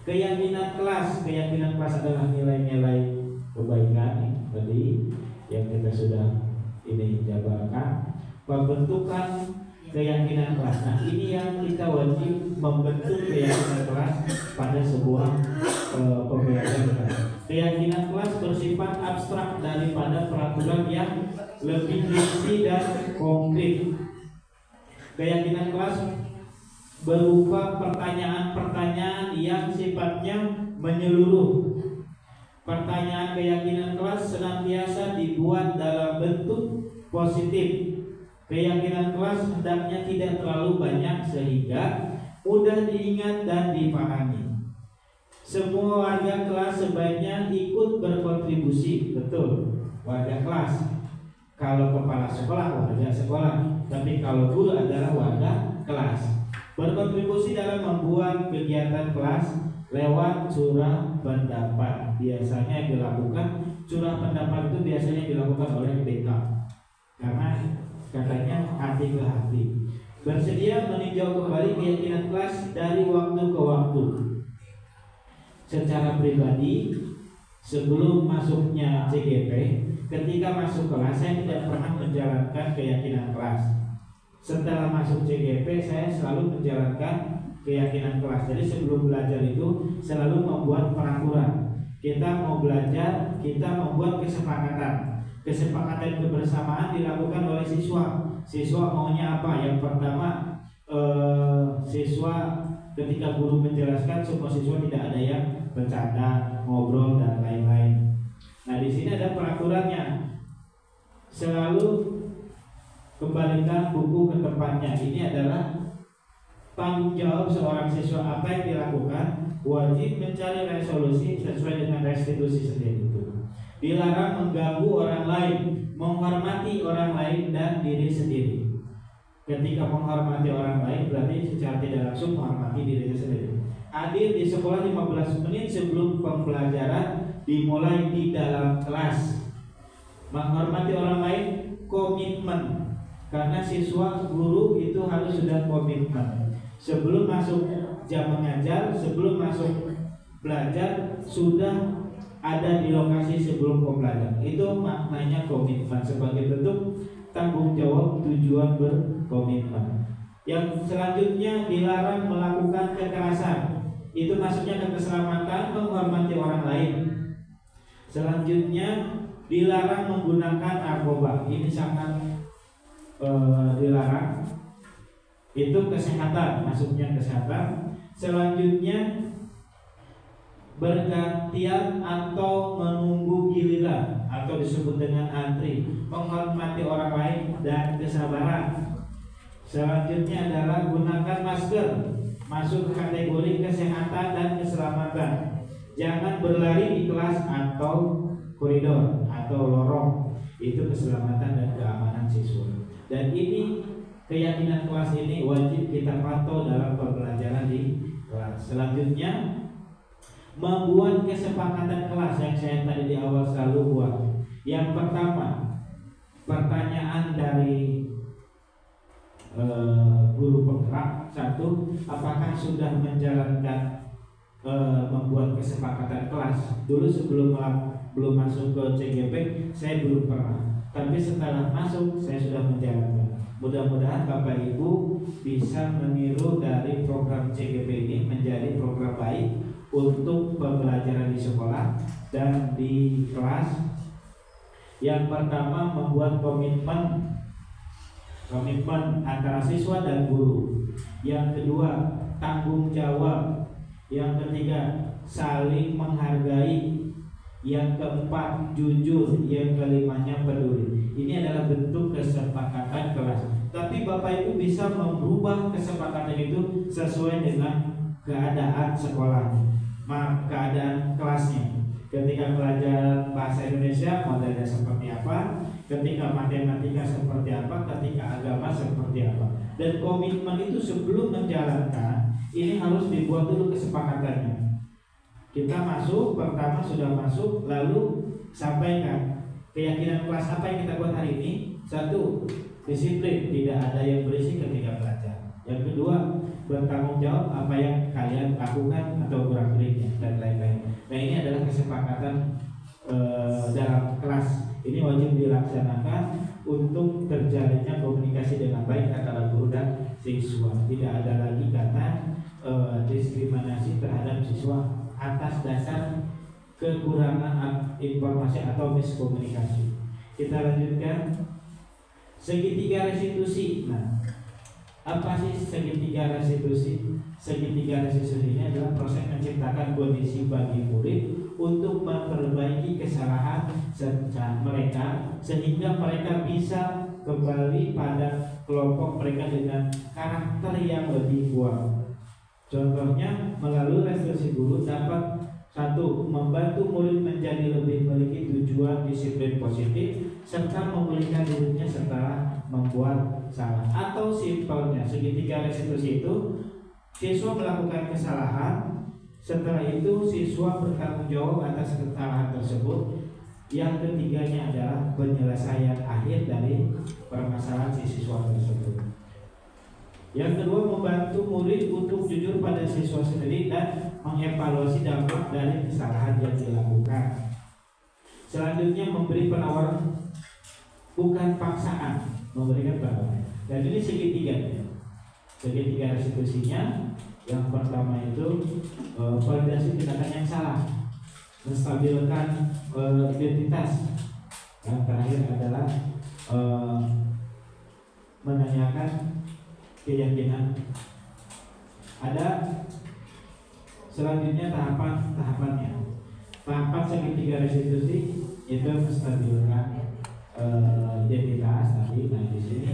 Keyakinan kelas. Keyakinan kelas adalah nilai-nilai kebaikan tadi yang kita sudah ini jabarkan. Pembentukan keyakinan kelas. Nah, ini yang kita wajib membentuk keyakinan kelas pada sebuah pembelajaran. Keyakinan kelas bersifat abstrak daripada peraturan yang lebih rinci dan konkret. Keyakinan kelas berupa pertanyaan-pertanyaan yang sifatnya menyeluruh. Pertanyaan keyakinan kelas senantiasa dibuat dalam bentuk positif. Keyakinan kelas hendaknya tidak terlalu banyak sehingga mudah diingat dan dipahami. Semua warga kelas sebaiknya ikut berkontribusi. Betul, warga kelas. Kalau kepala sekolah, warga sekolah. Tapi kalau guru adalah warga kelas. Berkontribusi dalam membuat kegiatan kelas lewat curah pendapat. Biasanya yang dilakukan curah pendapat itu biasanya dilakukan oleh BK, karena katanya hati ke hati. Bersedia meninjau kembali keyakinan kelas dari waktu ke waktu. Secara pribadi, sebelum masuknya CGP, ketika masuk kelas saya tidak pernah menjalankan keyakinan kelas. Setelah masuk CGP saya selalu menjalankan keyakinan kelas. Jadi sebelum belajar itu selalu membuat peraturan. Kita mau belajar, kita membuat kesepakatan. Kesepakatan kebersamaan dilakukan oleh siswa. Siswa maunya apa? Yang pertama, siswa ketika guru menjelaskan, semua siswa tidak ada yang bercanda, ngobrol dan lain-lain. Nah, di sini ada peraturannya. Selalu kembalikan buku ke tempatnya. Ini adalah tanggung jawab seorang siswa apa yang dilakukan, wajib mencari resolusi sesuai dengan restitusi sendiri itu. Dilarang mengganggu orang lain, menghormati orang lain dan diri sendiri. Ketika menghormati orang lain berarti secara tidak langsung menghormati diri sendiri. Hadir di sekolah 15 menit sebelum pembelajaran dimulai di dalam kelas. Menghormati orang lain, komitmen. Karena siswa guru itu harus sudah komitmen. Sebelum masuk jam mengajar, sebelum masuk belajar sudah ada di lokasi sebelum pembelajaran. Itu maknanya komitmen sebagai bentuk tanggung jawab tujuan berkomitmen. Yang selanjutnya dilarang melakukan kekerasan. Itu maksudnya keselamatan, menghormati orang lain. Selanjutnya dilarang menggunakan narkoba. Ini sangat dilarang. Itu kesehatan, maksudnya kesehatan. Selanjutnya bergantian atau menunggu giliran atau disebut dengan antri, menghormati orang lain dan kesabaran. Selanjutnya adalah gunakan masker, masuk kategori kesehatan dan keselamatan. Jangan berlari di kelas atau koridor atau lorong, itu keselamatan dan keamanan siswa. Dan ini keyakinan kelas ini wajib kita pantau dalam pembelajaran di kelas. Selanjutnya membuat kesepakatan kelas yang saya tadi di awal selalu buat. Yang pertama, pertanyaan dari guru penggerak. Satu, apakah sudah menjalankan membuat kesepakatan kelas? Dulu belum masuk ke CGP saya belum pernah, tapi setelah masuk saya sudah menjalankan. Mudah-mudahan Bapak Ibu bisa meniru dari program CGP ini menjadi program baik untuk pembelajaran di sekolah dan di kelas. Yang pertama, membuat komitmen antara siswa dan guru. Yang kedua, tanggung jawab. Yang ketiga, saling menghargai. Yang keempat, jujur. Yang kelimanya, peduli. Ini adalah bentuk kesepakatan kelas. Tapi Bapak Ibu bisa merubah kesepakatan itu sesuai dengan keadaan sekolah, keadaan kelasnya. Ketika pelajaran bahasa Indonesia modelnya seperti apa, ketika matematika seperti apa, ketika agama seperti apa. Dan komitmen itu sebelum menjalankan ini harus dibuat dulu kesepakatannya. Kita masuk, pertama sudah masuk, lalu sampaikan keyakinan kelas apa yang kita buat hari ini. Satu, disiplin, tidak ada yang berisik ketika belajar. Yang kedua, bertanggung jawab apa yang kalian lakukan atau gerak-geriknya dan lain-lain. Nah, ini adalah kesepakatan dalam kelas. Ini wajib dilaksanakan untuk terjalinnya komunikasi dengan baik antara guru dan siswa. Tidak ada lagi kata diskriminasi terhadap siswa atas dasar kekurangan informasi atau miskomunikasi. Kita lanjutkan. Segitiga restitusi. Nah, apa sih segitiga restitusi? Segitiga restitusi ini adalah proses menciptakan kondisi bagi murid untuk memperbaiki kesalahan mereka sehingga mereka bisa kembali pada kelompok mereka dengan karakter yang lebih kuat. Contohnya, melalui restitusi guru dapat satu, membantu murid menjadi lebih memiliki tujuan disiplin positif serta memulihkan dirinya setelah membuat salah. Atau simpelnya, segitiga restitusi itu siswa melakukan kesalahan, setelah itu siswa bertanggung jawab atas kesalahan tersebut. Yang ketiganya adalah penyelesaian akhir dari permasalahan si siswa tersebut. Yang kedua, membantu murid untuk jujur pada siswa sendiri dan mengevaluasi dampak dari kesalahan yang dilakukan. Selanjutnya, memberi penawaran bukan paksaan, memberikan penawaran. Dan ini segitiga restitusinya. Yang pertama itu validasi tindakan yang salah, menstabilkan identitas. Yang terakhir adalah menanyakan keyakinan. Ada selanjutnya tahapannya. Tahapan segitiga restitusi itu menstabilkan identitas tadi. Nah, di sini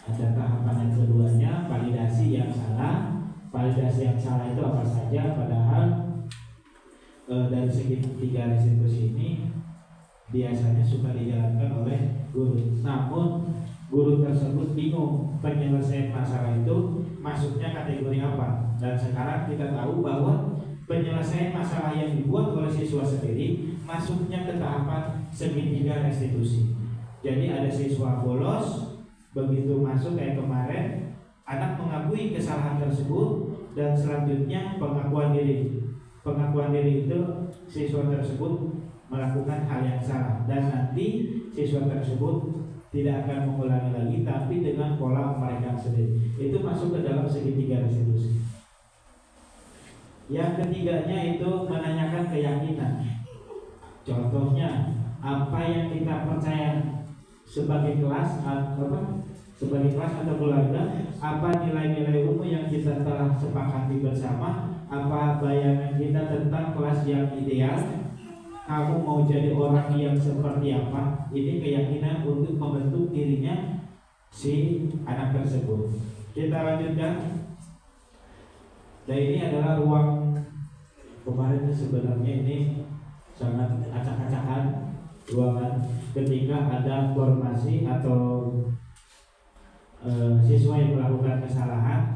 ada tahapan yang keduanya, validasi yang salah, biasanya suka dijalankan oleh guru. Namun guru tersebut bingung penyelesaian masalah itu masuknya kategori apa. Dan sekarang kita tahu bahwa penyelesaian masalah yang dibuat oleh siswa sendiri masuknya ke tahapan segitiga restitusi. Jadi ada siswa bolos, begitu masuk kayak kemarin, anak mengakui kesalahan tersebut dan selanjutnya pengakuan diri. Pengakuan diri itu siswa tersebut melakukan hal yang salah dan nanti siswa tersebut tidak akan mengulangi lagi tapi dengan pola mereka sendiri. Itu masuk ke dalam segitiga restitusi. Yang ketiganya itu menanyakan keyakinan. Contohnya apa yang kita percaya sebagai kelas atau keluarga, apa nilai-nilai umum yang kita telah sepakati bersama, apa bayangan kita tentang kelas yang ideal, kamu mau jadi orang yang seperti apa. Ini keyakinan untuk membentuk dirinya si anak tersebut. Kita lanjutkan. Dan ini adalah ruang kemarin sebenarnya ini sangat acak-acakan ruangan ketika ada formasi atau siswa yang melakukan kesalahan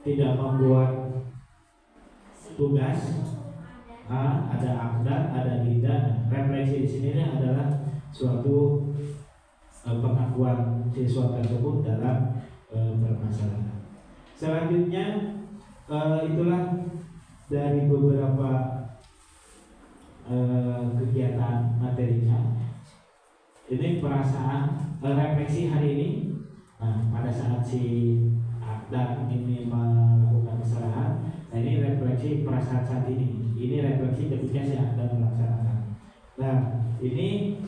tidak membuat tugas. Ada akda, ada linda. Refleksi di sini adalah suatu pengakuan siswa tersebut dalam permasalahan. Selanjutnya itulah dari beberapa kegiatan materinya. Ini perasaan refleksi hari ini. Pada saat si akda ini melakukan kesalahan, nah ini refleksi perasaan saat ini. Ini refleksi ketika si akda melaksanakan. Nah ini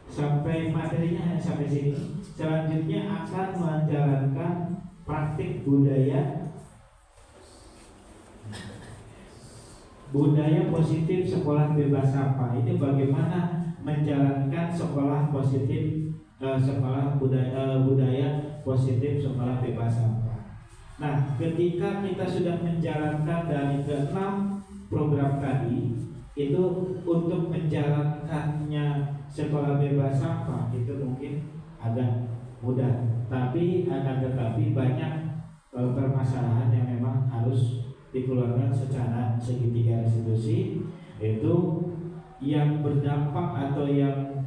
sampai materinya hanya sampai sini. Selanjutnya akan menjalankan praktik budaya positif sekolah bebas sampah. Ini bagaimana menjalankan sekolah positif sekolah budaya positif sekolah bebas sampah. Nah, ketika kita sudah menjalankan dari ke-6 program tadi, itu untuk menjalankannya sekolah bebas sampah itu mungkin agak mudah, tapi akan tetapi banyak permasalahan yang memang harus dikeluarkan secara segitiga restitusi, yaitu yang berdampak atau yang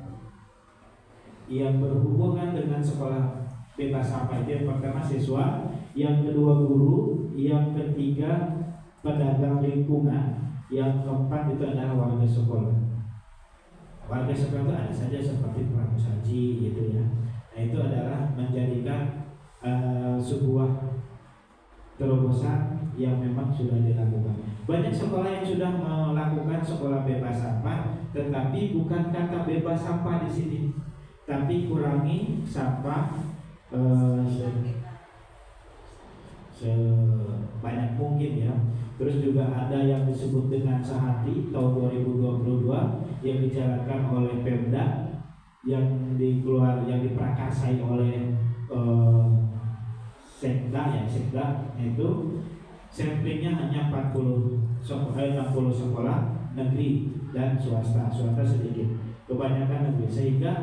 berhubungan dengan sekolah bebas sampah. Itu yang pertama siswa, yang kedua guru, yang ketiga pedagang lingkungan, yang keempat itu adalah warga sekolah. Warga sekolah itu ada saja seperti pramusaji gitu ya. Nah itu adalah menjadikan sebuah terobosan yang memang sudah dilakukan. Banyak sekolah yang sudah melakukan sekolah bebas sampah, tetapi bukan kata bebas sampah di sini, tapi kurangi sampah sebanyak mungkin ya. Terus juga ada yang disebut dengan Sehati tahun 2022 yang dijalankan oleh Pemda, yang diprakarsai oleh Sekda itu samplingnya hanya 60 sekolah negeri dan swasta sedikit, kebanyakan negeri, sehingga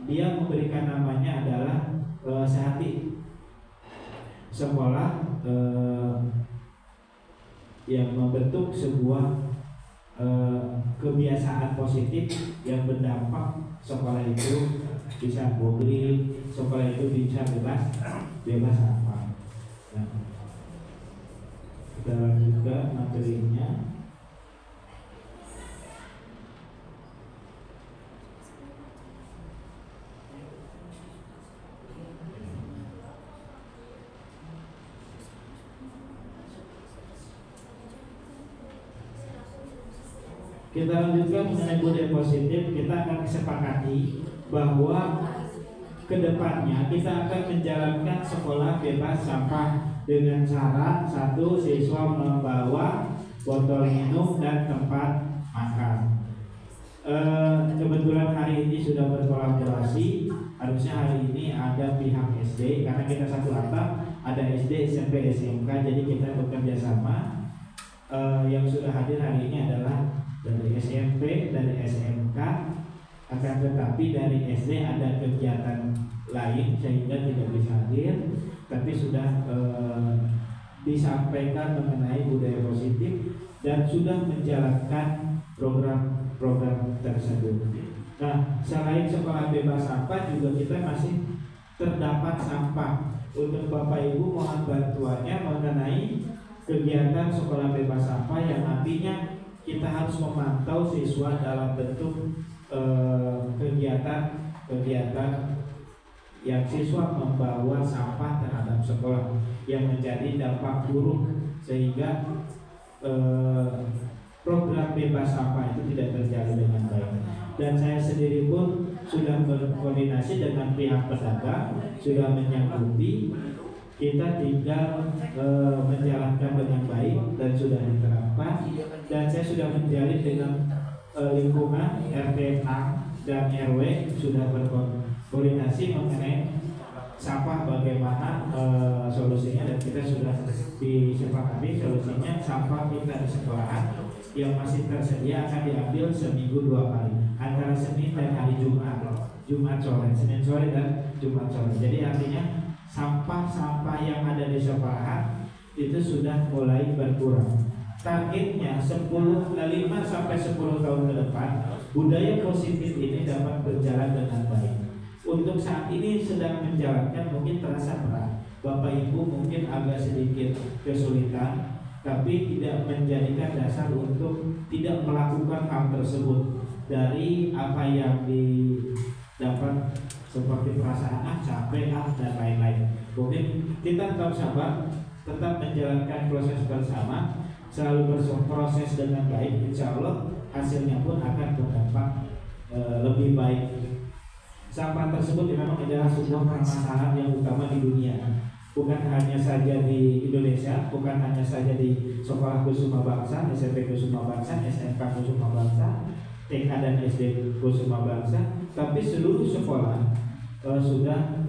dia memberikan namanya adalah Sehati, sekolah yang membentuk sebuah kebiasaan positif yang berdampak. Sekolah itu bisa bogli, sekolah itu bisa bebas sampah. Nah, kita lanjut ke materinya. Kita lanjutkan mengenai budaya positif. Kita akan kesepakati bahwa kedepannya kita akan menjalankan sekolah bebas sampah dengan syarat satu, siswa membawa botol minum dan tempat makan. Kebetulan hari ini sudah berkolaborasi. Harusnya hari ini ada pihak SD, karena kita satu atap, ada SD, SMP, SMK, jadi kita bekerja sama. Yang sudah hadir hari ini adalah dari SMP, dari SMK, akan tetapi dari SD ada kegiatan lain sehingga tidak bisa hadir, tapi sudah disampaikan mengenai budaya positif dan sudah menjalankan program-program tersebut. Nah, selain sekolah bebas sampah juga kita masih terdapat sampah. Untuk Bapak Ibu mohon bantuannya mengenai kegiatan sekolah bebas sampah yang nantinya kita harus memantau siswa dalam bentuk kegiatan yang siswa membawa sampah terhadap sekolah yang menjadi dampak buruk sehingga program bebas sampah itu tidak terjalin dengan baik. Dan saya sendiri pun sudah berkoordinasi dengan pihak pedagang, sudah menyanggupi, kita tinggal menjalankan dengan baik dan sudah diterapkan. Dan saya sudah menjalin dengan lingkungan RT 6 dan RW sudah berkoordinasi mengenai sampah bagaimana solusinya, dan kita sudah disepakati solusinya sampah kita di sekolahan yang masih tersedia akan diambil seminggu 2 kali antara Senin dan hari Jumat sore, Senin sore dan Jumat sore. Jadi artinya sampah-sampah yang ada di sekolahan itu sudah mulai berkurang. Targetnya 5 sampai 10 tahun ke depan budaya positif ini dapat berjalan dengan baik. Untuk saat ini sedang menjalankan mungkin terasa berat. Bapak Ibu mungkin agak sedikit kesulitan, tapi tidak menjadikan dasar untuk tidak melakukan hal tersebut. Dari apa yang didapat seperti perasaan capek dan lain-lain. Mungkin kita tetap sabar, tetap menjalankan proses bersama, selalu berproses dengan baik, insya Allah hasilnya pun akan berdampak lebih baik. Sampah tersebut memang adalah sebuah permasalahan yang utama di dunia, bukan hanya saja di Indonesia, bukan hanya saja di Sekolah Kusuma Bangsa, SMP Kusuma Bangsa, SMK Kusuma Bangsa, TK dan SD Kusuma Bangsa, tapi seluruh sekolah sudah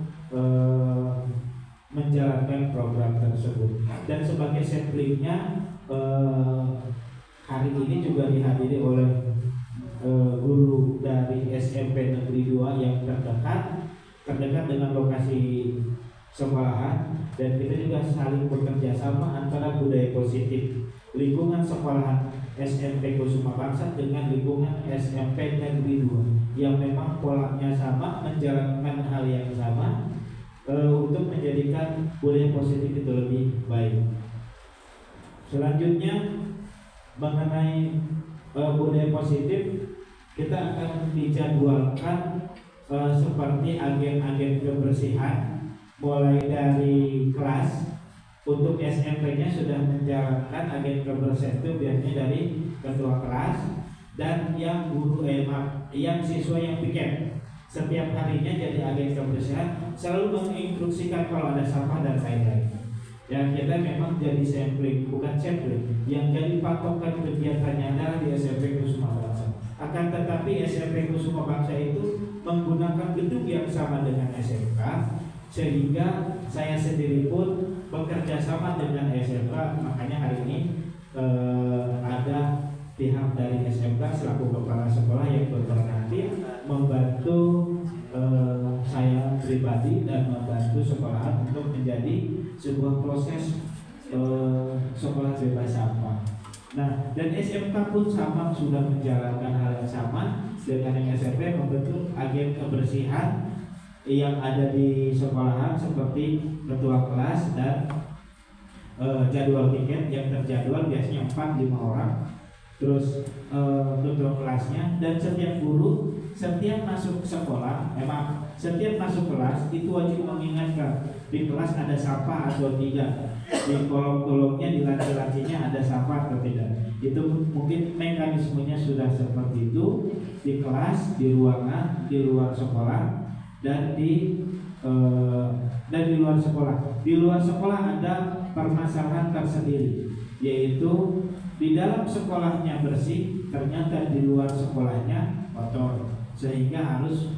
menjalankan program tersebut. Dan sebagai samplingnya hari ini juga dihadiri oleh guru dari SMP Negeri 2 yang terdekat dengan lokasi sekolahan, dan kita juga saling bekerja sama antara budaya positif lingkungan sekolahan SMP Kusuma Bangsa dengan lingkungan SMP Negeri 2 yang memang polanya sama, menjalankan hal yang sama untuk menjadikan budaya positif itu lebih baik. Selanjutnya mengenai budaya positif, kita akan dijadwalkan seperti agen-agen kebersihan mulai dari kelas. Untuk SMP-nya sudah menjalankan agen kebersihan itu biasanya dari ketua kelas dan yang yang siswa yang piket. Setiap harinya jadi agen kebersihan, selalu menginstruksikan kalau ada sampah dan lain-lain. Dan kita memang jadi sampling, bukan sampling, yang jadi patokan kegiatannya adalah di SMP Kusuma Bangsa. Akan tetapi SMP Kusuma Bangsa itu menggunakan gedung yang sama dengan SMK, sehingga saya sendiri pun bekerja sama dengan SMK. Makanya hari ini ada pihak dari SMK selaku kepala sekolah yang berkoordinasi membantu saya pribadi dan membantu sekolahan untuk menjadi sebuah proses sekolah bebas sampah. Nah, dan SMK pun sama sudah menjalankan hal yang sama dengan yang SMP, membentuk agen kebersihan yang ada di sekolahan seperti ketua kelas dan jadwal tiket yang terjadwal biasanya 4-5 orang. Terus ketua kelasnya dan setiap guru setiap masuk sekolah, setiap masuk kelas itu wajib mengingatkan di kelas ada sampah atau tidak, di kolom-kolomnya, di laci-lacinya ada sampah atau tidak. Itu mungkin mekanismenya sudah seperti itu di kelas, di ruangan, di luar sekolah dan di luar sekolah. Di luar sekolah ada permasalahan tersendiri, yaitu di dalam sekolahnya bersih, ternyata di luar sekolahnya kotor, sehingga harus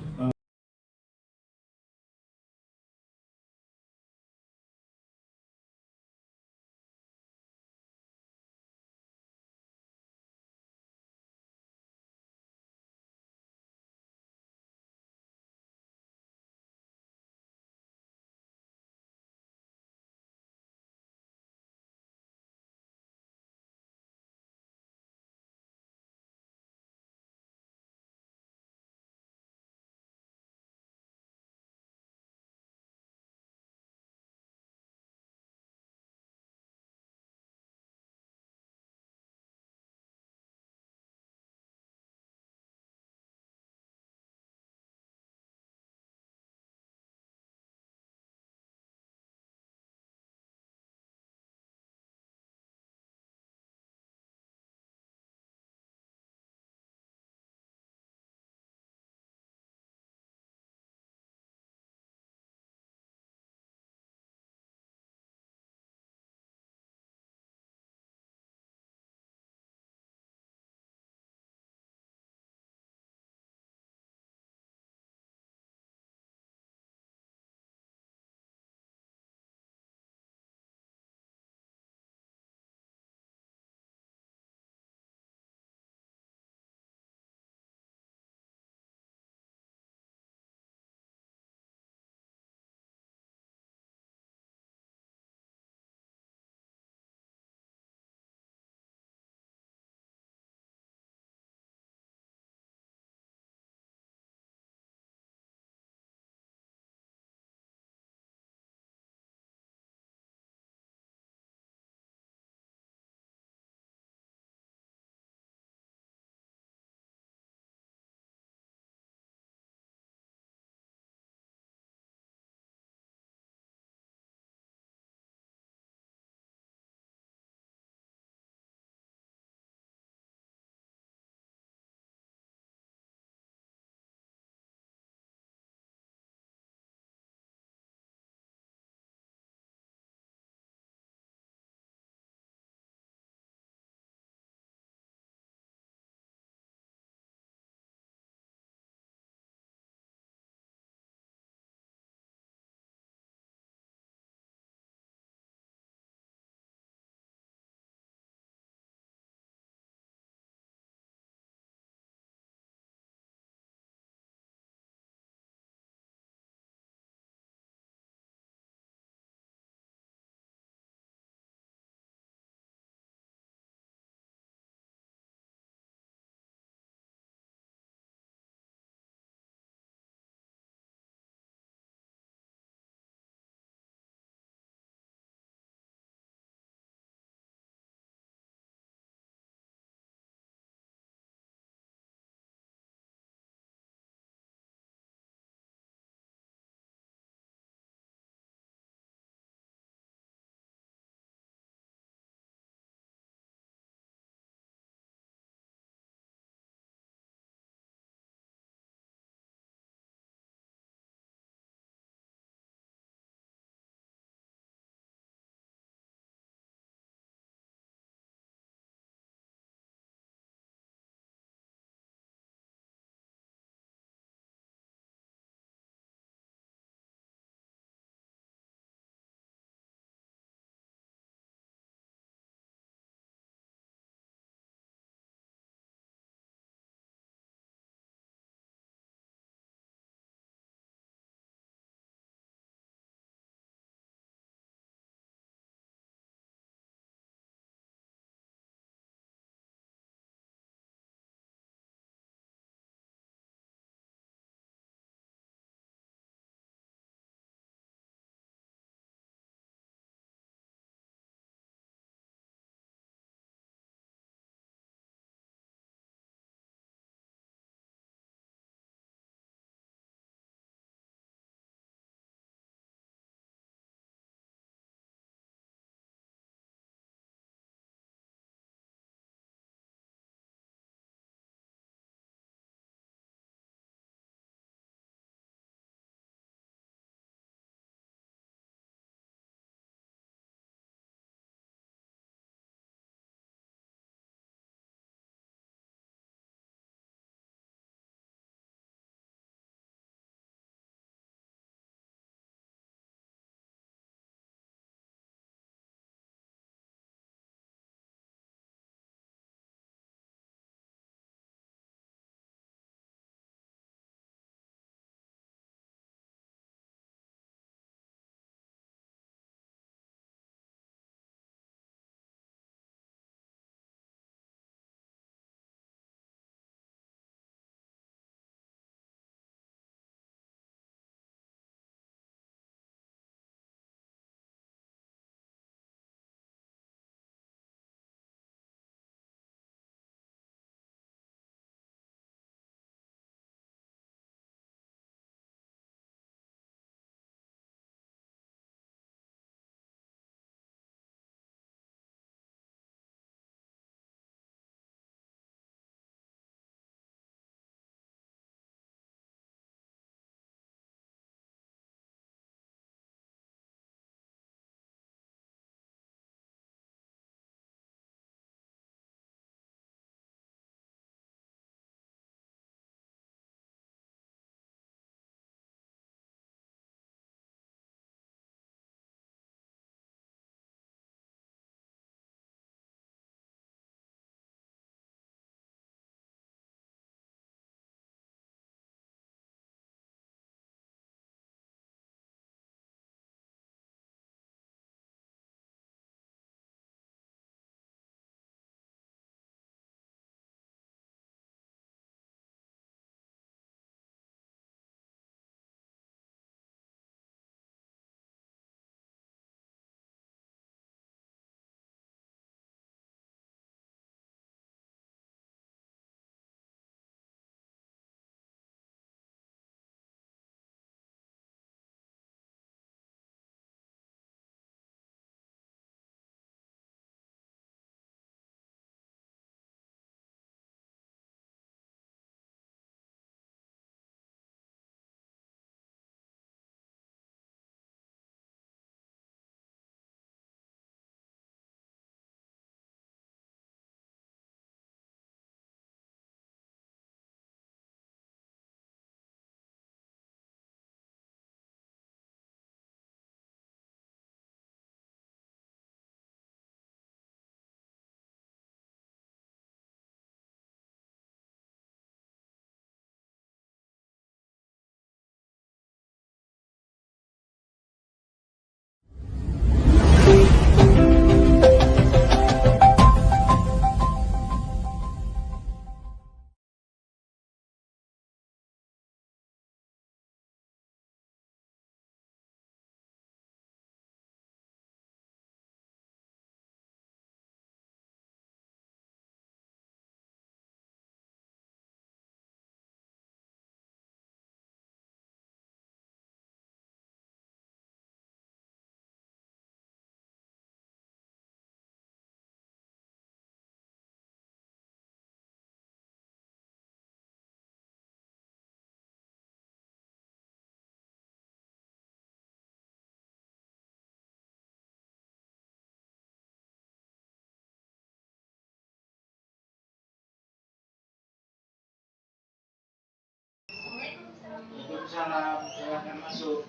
Waalaikumsalam. Silakan masuk.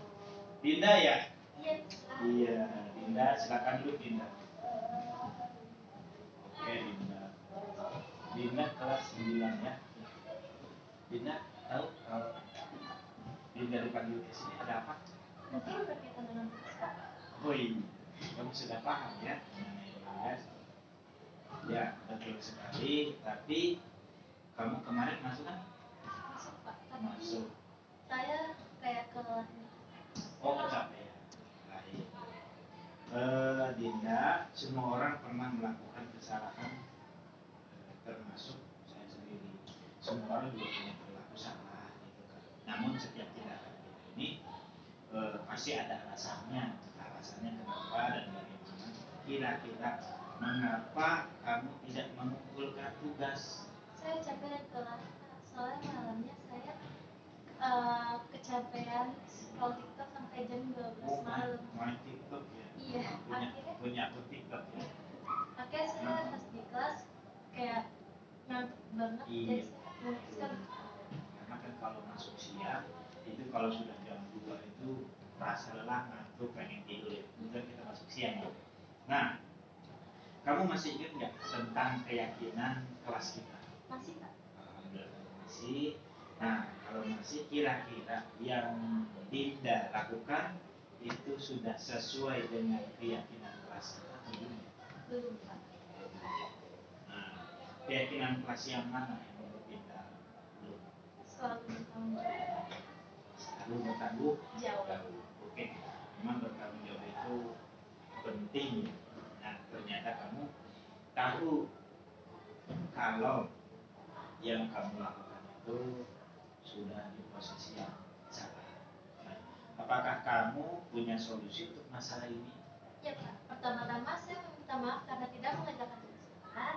Dinda ya? Iya. Iya, Dinda. Silakan duduk Dinda. Oke Dinda. Dinda kelas 9 ya. Dinda tahu kalau Dinda dipanggil ke sini ada apa? Mungkin berkaitan dengan puasa. Oh iya, kamu sudah paham ya mengenai tugas. Ya, betul sekali. Tapi kamu kemarin masuk kan? Masuk Pak. Tapi Masuk. saya kayak ke Oh, kecapean. Baik. Dinda, semua orang pernah melakukan kesalahan, termasuk saya sendiri. Semua orang juga punya perilaku salah, gitu kan. Namun setiap tindakan kita ini pasti ada alasannya. Alasannya kenapa dan bagaimana. Kira-kira mengapa kamu tidak mengumpulkan tugas? saya capek dan kelas. Soalnya malamnya saya kecapean scroll TikTok sampai jam 12 malam. Main TikTok ya? Iya, Punya akun TikTok ya? akhirnya saya pas di kelas kayak ngantuk banget. Iya. Jadi saya memutuskan Karena kan kalau masuk siang itu kalau sudah jam 2 itu rasa lelah ngantuk pengen tidur ya. Kemudian kita masuk siang ya. Nah, kamu masih ingat nggak tentang keyakinan kelas kita? masih Pak. Alhamdulillah masih. Nah, kalau masih kira-kira yang Dinda lakukan itu sudah sesuai dengan keyakinan kelas kita atau belum? Belum Pak. Nah, keyakinan kelas yang mana yang menurut Dinda belum? Selalu bertanggung jawab. Selalu bertanggung Jawab. Oke, memang bertanggung jawab itu penting. Nah, ternyata kamu tahu kalau yang kamu lakukan itu sudah di posisi yang salah. Nah, apakah kamu punya solusi untuk masalah ini? Ya Pak. Pertama-tama saya meminta maaf karena tidak mengerjakan tugas Bapak.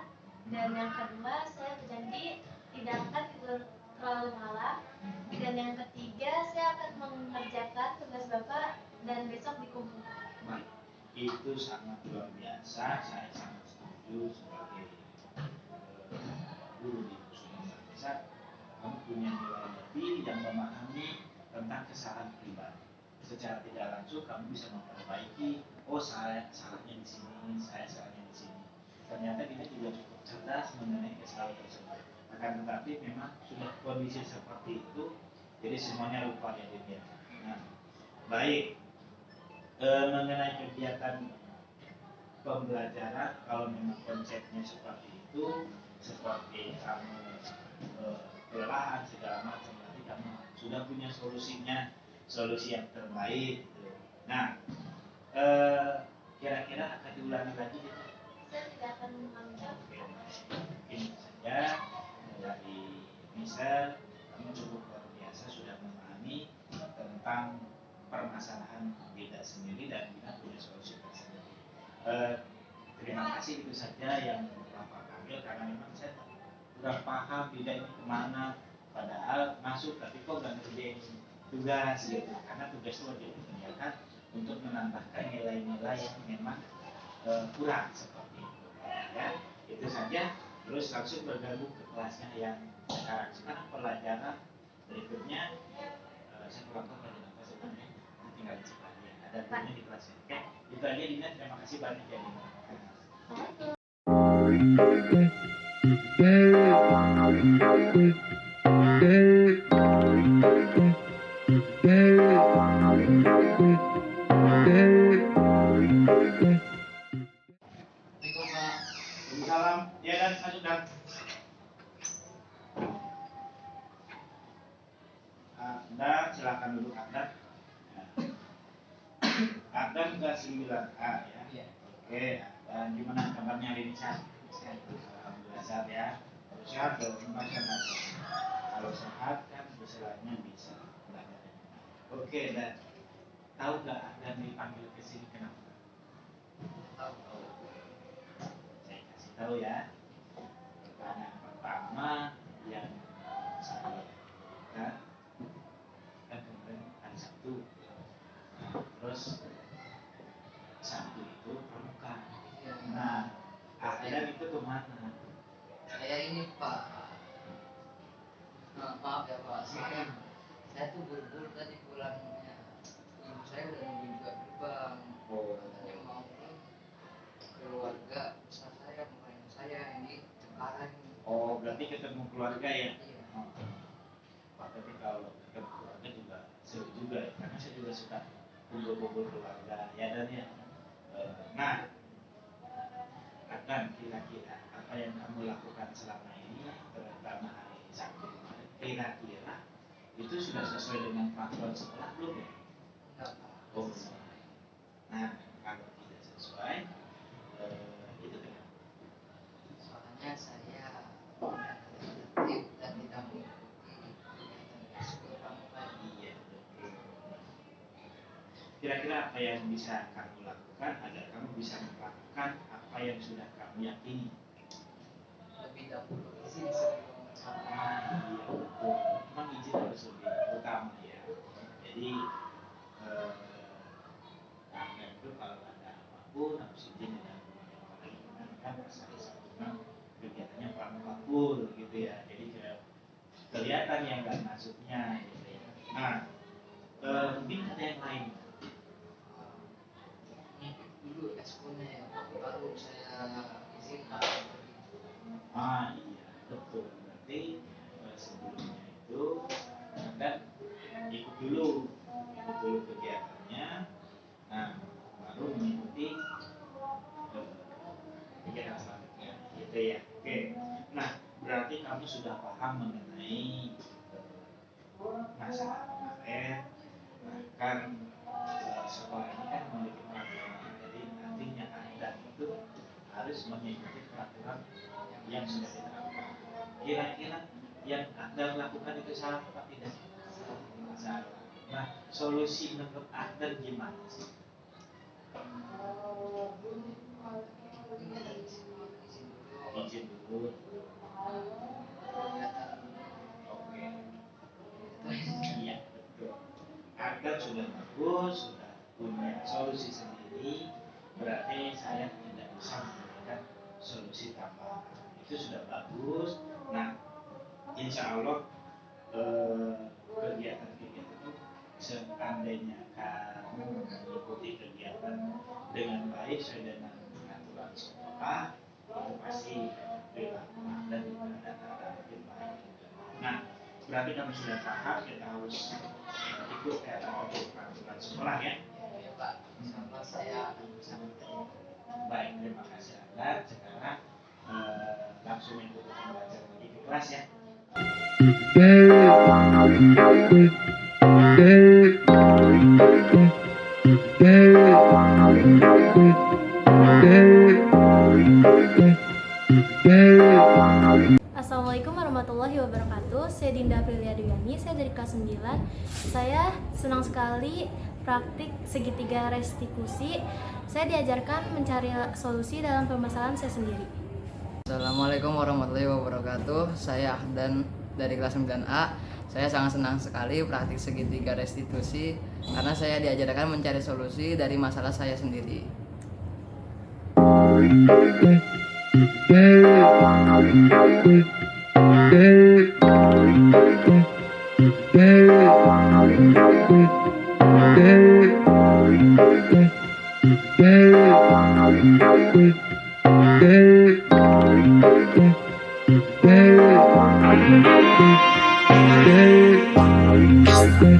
Dan yang kedua saya berjanji tidak akan tidur terlalu malam. Dan yang ketiga saya akan mengerjakan tugas Bapak dan besok dikumpulkan. Baik, itu sangat luar biasa. Saya sangat setuju sebagai guru di Pusat Desa. Kamu punya nilai lebih yang memahami tentang kesalahan pribadi. Secara tidak langsung kamu bisa memperbaiki. Oh, saya salahnya di sini, saya salahnya di sini. Ternyata kita juga cukup cerdas mengenai kesalahan tersebut. Akan tetapi memang sudah kondisi seperti itu, jadi semuanya lupa ya dia. Nah, baik. Mengenai kegiatan pembelajaran, kalau memang konsepnya seperti itu, seperti kamu kelelahan segala macam, berarti kamu sudah punya solusinya, solusi yang terbaik gitu. Nah, kira-kira akan diulangi lagi gitu? Saya tidak akan menganggap. Mungkin saja dari misal kamu cukup luar biasa sudah memahami tentang permasalahan Dinda sendiri dan Dinda punya solusi tersendiri. Terima kasih, itu saja yang Bapak ambil karena memang saya kurang paham Dinda ini kemana, padahal masuk tapi kok nggak ngerjain tugas gitu, karena tugas itu wajib dikerjakan untuk menambahkan nilai-nilai yang memang kurang seperti itu ya. Itu saja, terus langsung bergabung ke kelasnya yang sekarang pelajaran berikutnya. Saya kurang tahu pelajaran apa sebenarnya, tinggal dicek lagi ya, ada gurunya di kelasnya. Oke, itu aja Dina, terima kasih banyak ya Dina. Waalaikumsalam. Ya dan masuk dan. Anda silakan duduk Anda. Anda ke 9A ya. Iya. Oke, dan gimana kabarnya hari ini sehat? Sehat. Alhamdulillah sehat ya. Kalau sehat kalau sehat. Kalau sehat kan istilahnya bisa belajar. Oke, dan tahu nggak Anda dipanggil ke sini kenapa? Tahu. Saya kasih tahu ya. Pertanyaan pertama yang saya kan kemarin hari Sabtu, terus Sabtu itu pramuka. Nah, Adam itu kemana? Saya ini Pak, maaf ya Pak, saya tuh libur tadi pulangnya. Ibu saya udah nungguin juga gerbang. Katanya mau ke keluarga besar saya, makanya saya ini sekarang. Oh, berarti ketemu keluarga ya? Iya. Oh. Pak, tapi kalau ketemu keluarga juga seru juga ya, karena saya juga suka kumpul-kumpul keluarga ya dan ya. Nah, akan kira-kira apa yang kamu lakukan selama ini, terutama hari Sabtu kemarin, kira-kira itu sudah sesuai dengan peraturan sekolah belum ya? Enggak, Pak. Oh, nah kalau tidak sesuai, itu kenapa? Soalnya saya aktif dan tidak mengikuti kegiatan ekskul pramuka. Iya, betul. Kira-kira apa yang bisa kamu lakukan agar kamu bisa melakukan apa yang sudah kamu yakini? Lebih dahulu izin sebelum Nah, iya betul. Memang izin harus lebih utama ya. Jadi karena itu kalau ada apapun harus izin dengan apalagi kan saya sebutkan kegiatannya pramuka full gitu ya. Jadi kelihatan yang nggak masuknya gitu ya. Nah, mungkin ada yang lain. mengikuti dulu ekskulnya ya, baru saya izinkan. Ah iya betul. Berarti sebelumnya itu Anda ikut dulu kegiatannya. Nah, baru mengikuti kegiatan selanjutnya, gitu ya. Oke. Nah, berarti kamu sudah paham mengenai masalah kemarin. Bahkan sekolah ini kan memiliki peraturan, jadi nantinya Anda itu harus mengikuti peraturan yang sudah diterapkan. Kira-kira yang Anda lakukan itu salah apa tidak? Salah. Nah, solusi menurut Anda gimana sih? Izin dulu. Oke. Iya betul. Anda sudah bagus, sudah punya solusi sendiri, berarti saya tidak bisa memberikan solusi tambahan. Itu sudah bagus. Nah, insya Allah kegiatan-kegiatan itu seandainya kamu mengikuti kegiatan dengan baik sesuai dengan aturan sekolah, itu pasti perilaku Anda juga akan lebih baik. Nah, berarti kamu sudah paham kita harus ikut peraturan sekolah ya. Ya Pak, insya saya akan bisa mengerti. Baik, terima kasih Anda. Sekarang langsung ikuti pembelajaran lagi di kelas ya. Assalamualaikum warahmatullahi wabarakatuh. Saya Dinda Aprilia Duyani, saya dari kelas 9. Saya senang sekali praktik segitiga restitusi. Saya diajarkan mencari solusi dalam permasalahan saya sendiri. Assalamualaikum warahmatullahi wabarakatuh. Saya Ahdan dari kelas 9A. Saya sangat senang sekali praktik segitiga restitusi karena saya diajarkan mencari solusi dari masalah saya sendiri. Yeah.